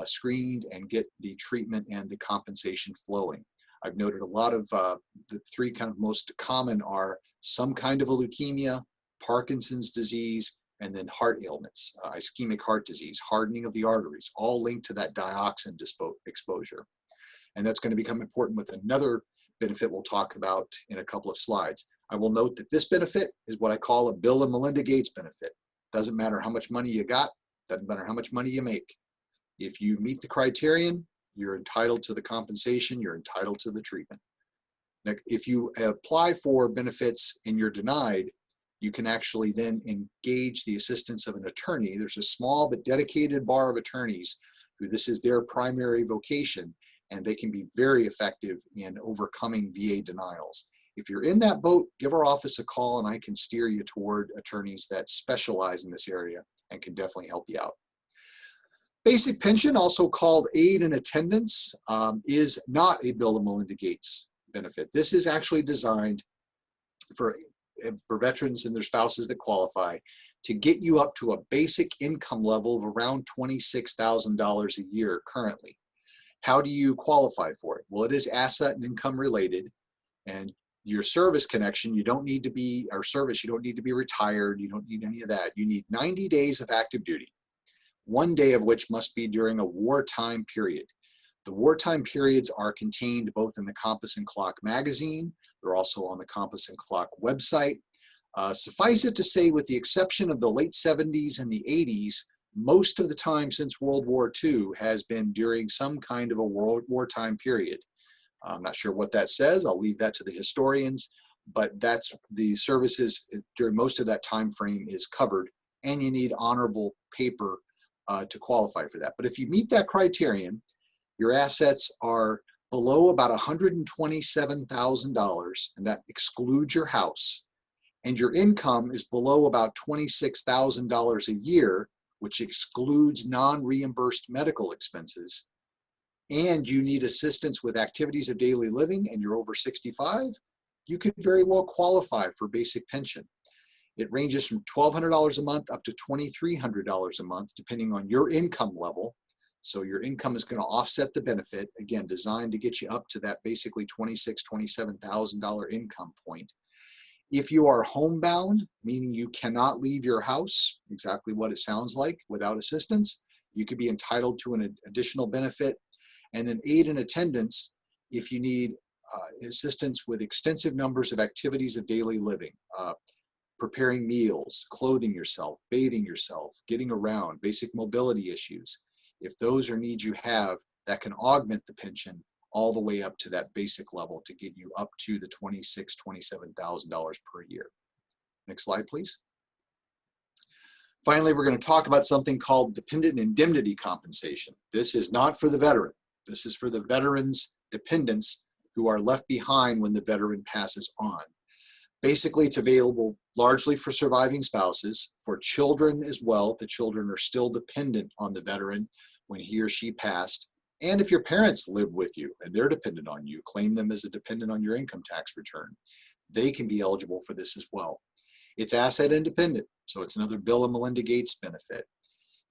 screened, and get the treatment and the compensation flowing. I've noted a lot of the three kind of most common are some kind of a leukemia, Parkinson's disease, and then heart ailments, ischemic heart disease, hardening of the arteries, all linked to that dioxin exposure. And that's going to become important with another benefit we'll talk about in a couple of slides. I will note that this benefit is what I call a Bill and Melinda Gates benefit. Doesn't matter how much money you got, doesn't matter how much money you make. If you meet the criterion, you're entitled to the compensation, you're entitled to the treatment. Now, if you apply for benefits and you're denied, you can actually then engage the assistance of an attorney. There's a small but dedicated bar of attorneys who this is their primary vocation, and they can be very effective in overcoming VA denials. If you're in that boat, give our office a call and I can steer you toward attorneys that specialize in this area and can definitely help you out. Basic pension, also called aid and attendance, is not a Bill and Melinda Gates benefit. This is actually designed for veterans and their spouses that qualify to get you up to a basic income level of around $26,000 a year currently. How do you qualify for it? Well, it is asset and income related, and your service connection, you don't need to be, or service, you don't need to be retired, you don't need any of that. You need 90 days of active duty, 1 day of which must be during a wartime period. The wartime periods are contained both in the Compass and Clock magazine. They're also on the Compass and Clock website. Suffice it to say, with the exception of the late 70s and the 80s, most of the time since World War II has been during some kind of a wartime period. I'm not sure what that says. I'll leave that to the historians, but that's the services during most of that time frame is covered, and you need honorable paper to qualify for that. But if you meet that criterion, your assets are below about $127,000, and that excludes your house, and your income is below about $26,000 a year, which excludes non-reimbursed medical expenses, and you need assistance with activities of daily living, and you're over 65, you could very well qualify for basic pension. It ranges from $1,200 a month up to $2,300 a month, depending on your income level. So your income is going to offset the benefit, again, designed to get you up to that basically $26,000, $27,000 income point. If you are homebound, meaning you cannot leave your house, exactly what it sounds like, without assistance, you could be entitled to an additional benefit. And then aid and attendance, if you need assistance with extensive numbers of activities of daily living, preparing meals, clothing yourself, bathing yourself, getting around, basic mobility issues. If those are needs you have, that can augment the pension all the way up to that basic level to get you up to the $26,000, $27,000 per year. Next slide, please. Finally, we're going to talk about something called dependent indemnity compensation. This is not for the veteran. This is for the veteran's dependents who are left behind when the veteran passes on. Basically, it's available largely for surviving spouses, for children as well. The children are still dependent on the veteran when he or she passed. And if your parents live with you and they're dependent on you, claim them as a dependent on your income tax return. They can be eligible for this as well. It's asset independent, so it's another Bill and Melinda Gates benefit.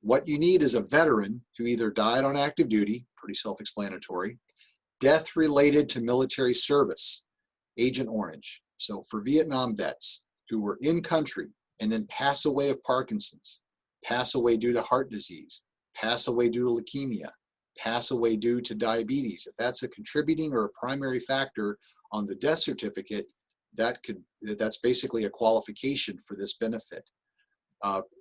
What you need is a veteran who either died on active duty, pretty self-explanatory, death related to military service, Agent Orange. So for Vietnam vets who were in country and then pass away of Parkinson's, pass away due to heart disease, pass away due to leukemia, pass away due to diabetes, if that's a contributing or a primary factor on the death certificate, that's basically a qualification for this benefit.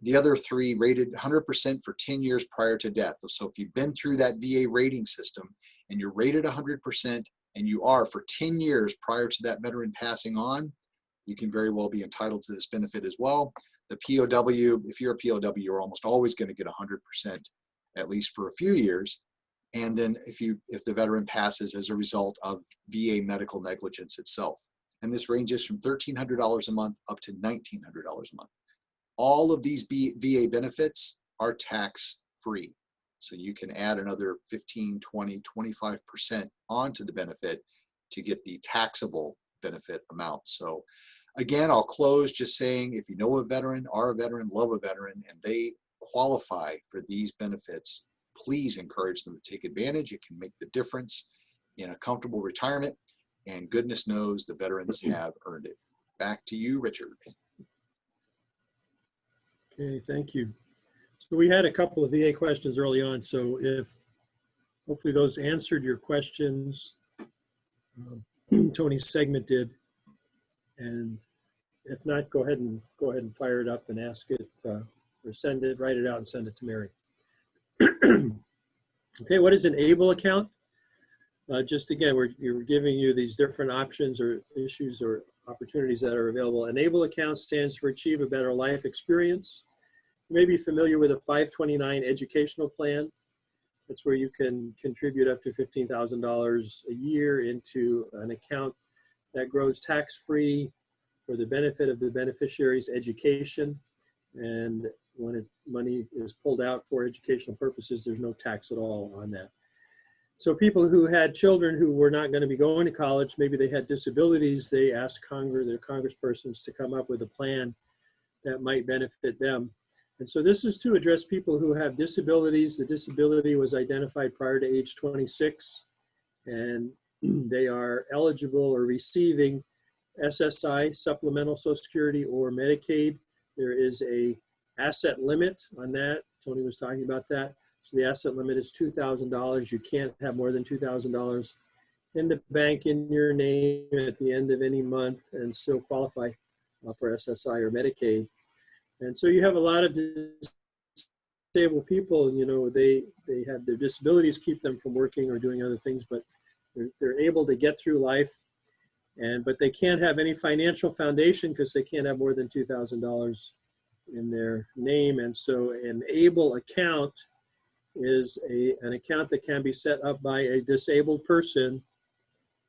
The other three rated 100% for 10 years prior to death. So if you've been through that VA rating system and you're rated 100% and you are for 10 years prior to that veteran passing on, you can very well be entitled to this benefit as well. The POW, if you're a POW, you're almost always going to get 100%, at least for a few years. And then if the veteran passes as a result of VA medical negligence itself. And this ranges from $1,300 a month up to $1,900 a month. All of these VA benefits are tax-free. So you can add another 15, 20, 25% onto the benefit to get the taxable benefit amount. So again, I'll close just saying, if you know a veteran, are a veteran, love a veteran, and they qualify for these benefits, please encourage them to take advantage. It can make the difference in a comfortable retirement, and goodness knows the veterans have earned it. Back to you, Richard. Okay, thank you. So we had a couple of VA questions early on, so if hopefully those answered your questions, Tony's segment did, and if not, go ahead and fire it up and ask it, or write it out and send it to Mary. Okay, what is an ABLE account? Just again, we're giving you these different options or issues or opportunities that are available. An ABLE account stands for Achieve a Better Life Experience. You may be familiar with a 529 educational plan. That's where you can contribute up to $15,000 a year into an account that grows tax-free for the benefit of the beneficiary's education. And when money is pulled out for educational purposes, there's no tax at all on that. So people who had children who were not going to be going to college, maybe they had disabilities, they asked their congresspersons to come up with a plan that might benefit them. And so this is to address people who have disabilities. The disability was identified prior to age 26, and they are eligible or receiving SSI, Supplemental Social Security, or Medicaid. There is a asset limit on that. Tony was talking about that. So the asset limit is $2,000. You can't have more than $2,000 in the bank in your name at the end of any month and still qualify for SSI or Medicaid. And so you have a lot of disabled people, you know, they have their disabilities keep them from working or doing other things, but they're able to get through life, but they can't have any financial foundation because they can't have more than $2,000 in their name. And so an ABLE account is an account that can be set up by a disabled person,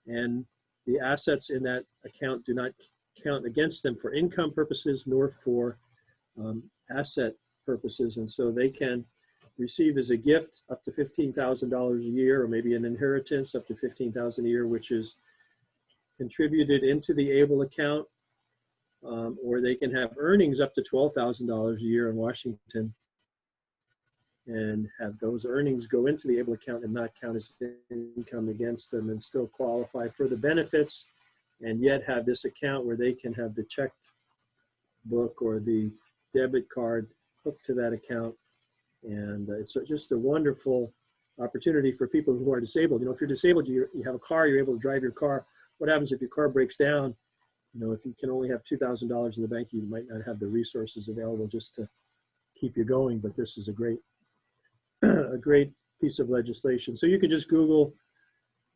and the assets in that account do not count against them for income purposes nor for asset purposes. And so they can receive as a gift up to $15,000 a year, or maybe an inheritance up to $15,000 a year, which is contributed into the ABLE account, or they can have earnings up to $12,000 a year in Washington and have those earnings go into the ABLE account and not count as income against them, and still qualify for the benefits, and yet have this account where they can have the checkbook or the debit card hooked to that account. And it's just a wonderful opportunity for people who are disabled. You know, if you're disabled, you have a car, you're able to drive your car. What happens if your car breaks down? You know, if you can only have $2,000 in the bank, you might not have the resources available just to keep you going. But this is a great piece of legislation. So you can just Google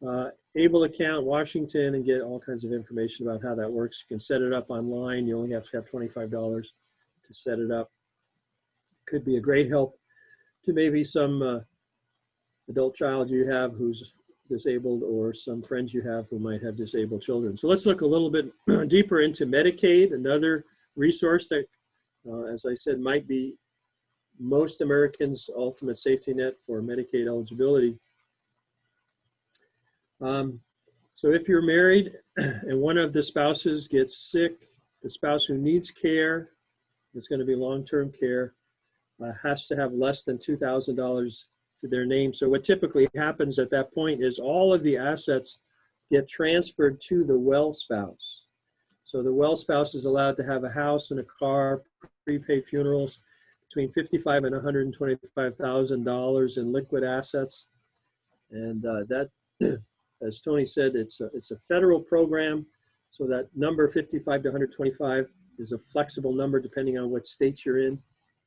ABLE account Washington and get all kinds of information about how that works. You can set it up online. You only have to have $25 to set it up. Could be a great help to maybe some adult child you have who's disabled, or some friends you have who might have disabled children. So let's look a little bit deeper into Medicaid, another resource that, as I said, might be most Americans' ultimate safety net for Medicaid eligibility. So if you're married and one of the spouses gets sick, the spouse who needs care, it's going to be long-term care, has to have less than $2,000 to their name. So what typically happens at that point is all of the assets get transferred to the well spouse. So the well spouse is allowed to have a house and a car, prepaid funerals, between $55,000 and $125,000 in liquid assets. And that, as Tony said, it's a federal program. So that number 55 to 125 is a flexible number depending on what state you're in.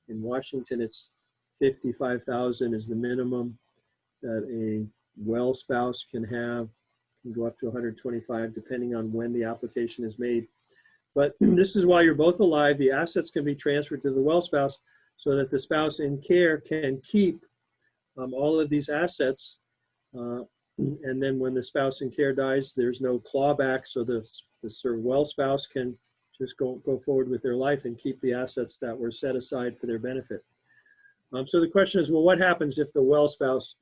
In Washington, it's 55,000 is the minimum that a well spouse can have. Can go up to 125 depending on when the application is made. But this is while you're both alive. The assets can be transferred to the well spouse so that the spouse in care can keep all of these assets. And then when the spouse in care dies, there's no clawback. So the sort of well spouse can just go forward with their life and keep the assets that were set aside for their benefit. So the question is, well, what happens if the well spouse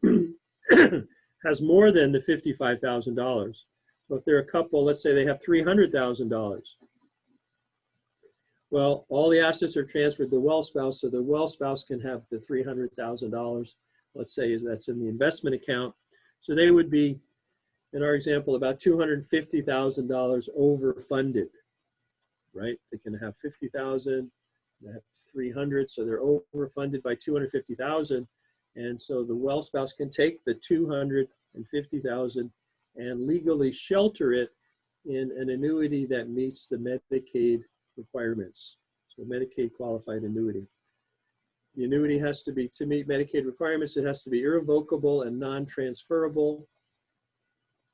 has more than the $55,000? So if they're a couple, let's say they have $300,000. Well, all the assets are transferred to the well spouse, so the well spouse can have the $300,000, let's say that's in the investment account. So they would be, in our example, about $250,000 overfunded, right? They can have 50,000, they have 300, so they're overfunded by 250,000. And so the well spouse can take the 250,000 and legally shelter it in an annuity that meets the Medicaid requirements. So Medicaid qualified annuity. The annuity has to be, to meet Medicaid requirements, it has to be irrevocable and non-transferable.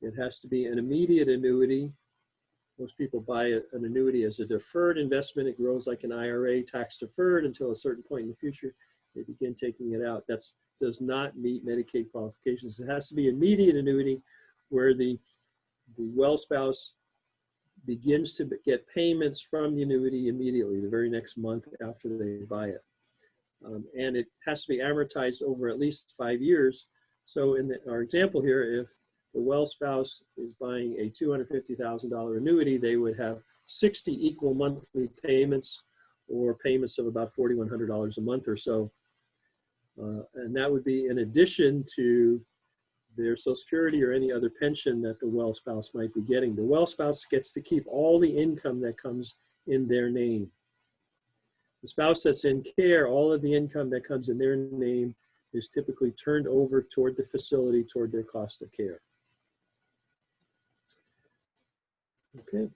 It has to be an immediate annuity. Most people buy an annuity as a deferred investment. It grows like an IRA, tax deferred until a certain point in the future. They begin taking it out. That does not meet Medicaid qualifications. It has to be immediate annuity where the well spouse begins to get payments from the annuity immediately, the very next month after they buy it. And it has to be amortized over at least 5 years. So in our example here, if the well spouse is buying a $250,000 annuity, they would have 60 equal monthly payments, or payments of about $4,100 a month or so. And that would be in addition to their Social Security or any other pension that the well spouse might be getting. The well spouse gets to keep all the income that comes in their name. The spouse that's in care, all of the income that comes in their name is typically turned over toward the facility, toward their cost of care. Okay.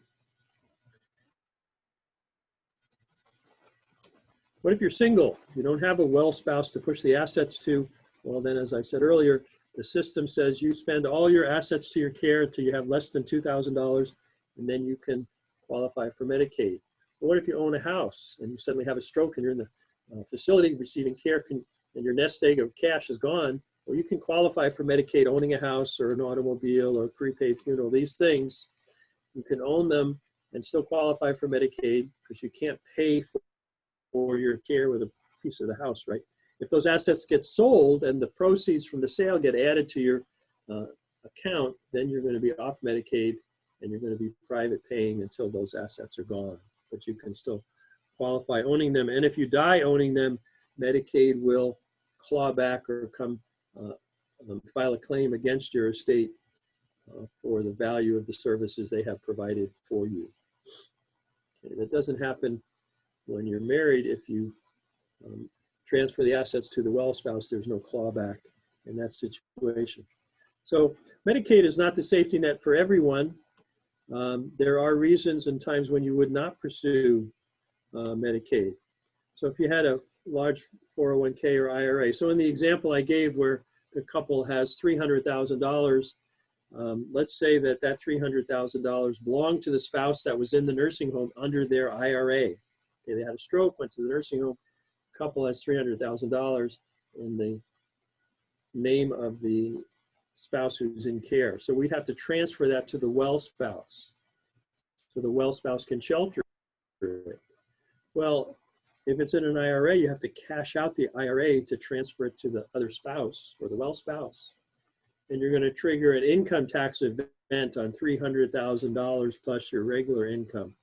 What if you're single? You don't have a well spouse to push the assets to. Well, then, as I said earlier, the system says you spend all your assets to your care until you have less than $2,000, and then you can qualify for Medicaid. But what if you own a house and you suddenly have a stroke and you're in the facility receiving care and your nest egg of cash is gone? Well, you can qualify for Medicaid owning a house or an automobile or prepaid funeral. These things, you can own them and still qualify for Medicaid because you can't pay for your care with a piece of the house, right? If those assets get sold and the proceeds from the sale get added to your account, then you're going to be off Medicaid and you're going to be private paying until those assets are gone. But you can still qualify owning them. And if you die owning them, Medicaid will claw back or come file a claim against your estate for the value of the services they have provided for you. Okay, that doesn't happen when you're married. If you transfer the assets to the well spouse, there's no clawback in that situation. So Medicaid is not the safety net for everyone. There are reasons and times when you would not pursue Medicaid. So if you had a large 401k or IRA, so in the example I gave where the couple has $300,000, let's say that that $300,000 belonged to the spouse that was in the nursing home under their IRA. Okay, they had a stroke, went to the nursing home, couple has $300,000 in the name of the spouse who's in care. So we have to transfer that to the well spouse. So the well spouse can shelter it. Well, if it's in an IRA, you have to cash out the IRA to transfer it to the other spouse or the well spouse. And you're going to trigger an income tax event on $300,000 plus your regular income,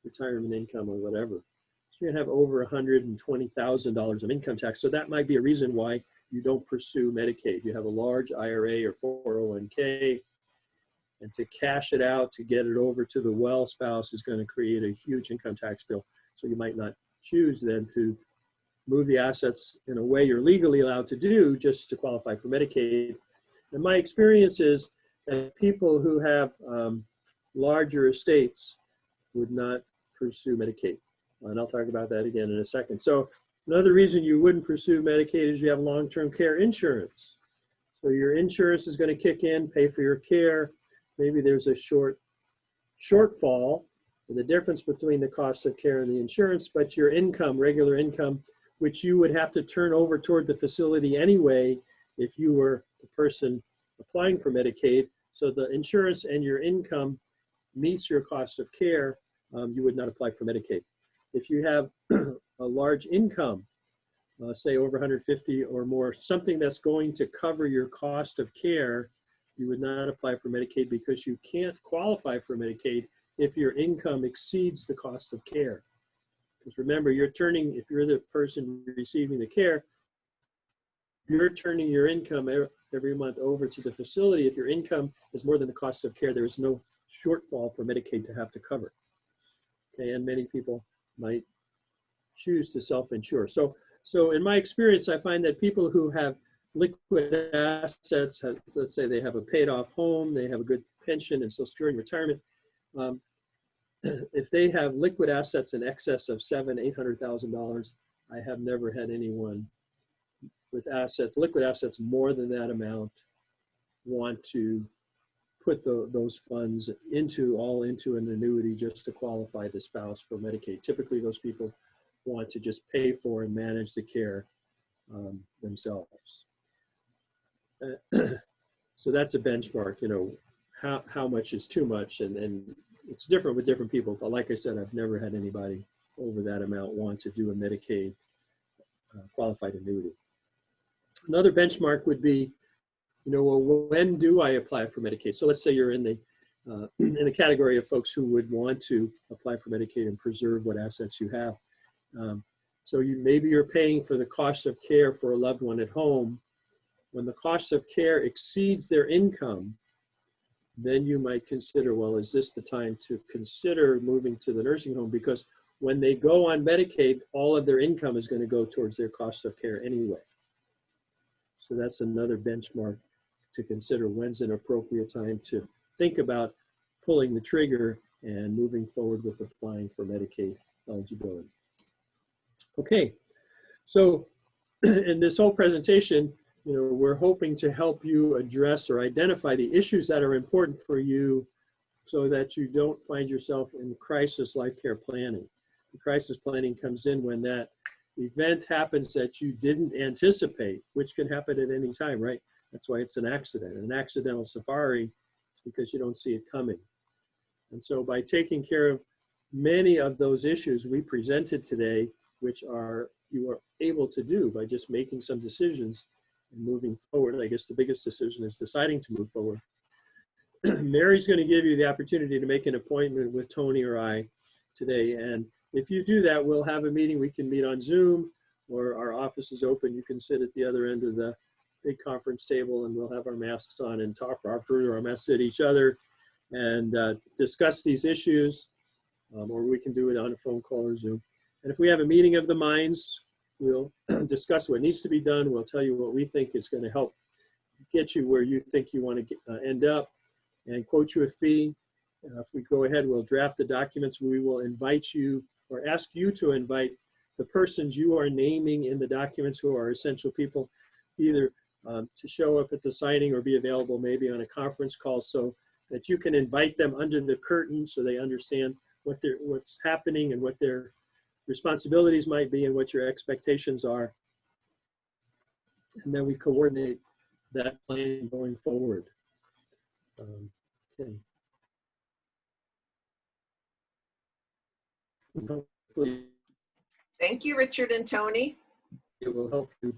retirement income or whatever. So you're going to have over $120,000 of income tax. So that might be a reason why you don't pursue Medicaid. You have a large IRA or 401k, and to cash it out, to get it over to the well spouse is going to create a huge income tax bill. So you might not choose then to move the assets in a way you're legally allowed to do just to qualify for Medicaid. And my experience is that people who have larger estates would not pursue Medicaid. And I'll talk about that again in a second. So another reason you wouldn't pursue Medicaid is you have long-term care insurance. So your insurance is going to kick in, pay for your care. Maybe there's a shortfall in the difference between the cost of care and the insurance, but your income, regular income, which you would have to turn over toward the facility anyway if you were the person applying for Medicaid. So the insurance and your income meets your cost of care, you would not apply for Medicaid. If you have a large income, say over 150 or more, something that's going to cover your cost of care, you would not apply for Medicaid because you can't qualify for Medicaid if your income exceeds the cost of care. Because remember, if you're the person receiving the care, you're turning your income every month over to the facility. If your income is more than the cost of care, there is no shortfall for Medicaid to have to cover. Okay, and many people might choose to self-insure. So in my experience, I find that people who have liquid assets, let's say they have a paid off home, they have a good pension and Social Security and retirement, if they have liquid assets in excess of $700,000-800,000, I have never had anyone with liquid assets more than that amount want to put those funds all into an annuity just to qualify the spouse for Medicaid. Typically, those people want to just pay for and manage the care themselves. So that's a benchmark, how much is too much, and it's different with different people. But like I said, I've never had anybody over that amount want to do a Medicaid qualified annuity. Another benchmark would be, well, when do I apply for Medicaid? So let's say you're in the category of folks who would want to apply for Medicaid and preserve what assets you have. So maybe you're paying for the cost of care for a loved one at home. When the cost of care exceeds their income, then you might consider, well, is this the time to consider moving to the nursing home? Because when they go on Medicaid, all of their income is going to go towards their cost of care anyway. So that's another benchmark to consider. When's an appropriate time to think about pulling the trigger and moving forward with applying for Medicaid eligibility. Okay, so in this whole presentation, we're hoping to help you address or identify the issues that are important for you so that you don't find yourself in crisis life care planning. The crisis planning comes in when that event happens that you didn't anticipate, which can happen at any time, right? That's why it's an accident. An accidental safari is because you don't see it coming. And so by taking care of many of those issues we presented today, which you are able to do by just making some decisions and moving forward. I guess the biggest decision is deciding to move forward. Mary's going to give you the opportunity to make an appointment with Tony or I today. And if you do that, we'll have a meeting. We can meet on Zoom, or our office is open. You can sit at the other end of the big conference table, and we'll have our masks on and talk through our masks at each other and discuss these issues, or we can do it on a phone call or Zoom. And if we have a meeting of the minds, we'll discuss what needs to be done. We'll tell you what we think is going to help get you where you think you want to end up and quote you a fee. If we go ahead, we'll draft the documents. We will invite you or ask you to invite the persons you are naming in the documents who are essential people, either to show up at the signing or be available maybe on a conference call so that you can invite them under the curtain so they understand what's happening and what their responsibilities might be and what your expectations are. And then we coordinate that plan going forward. Okay. Hopefully Thank you, Richard and Tony. it will help you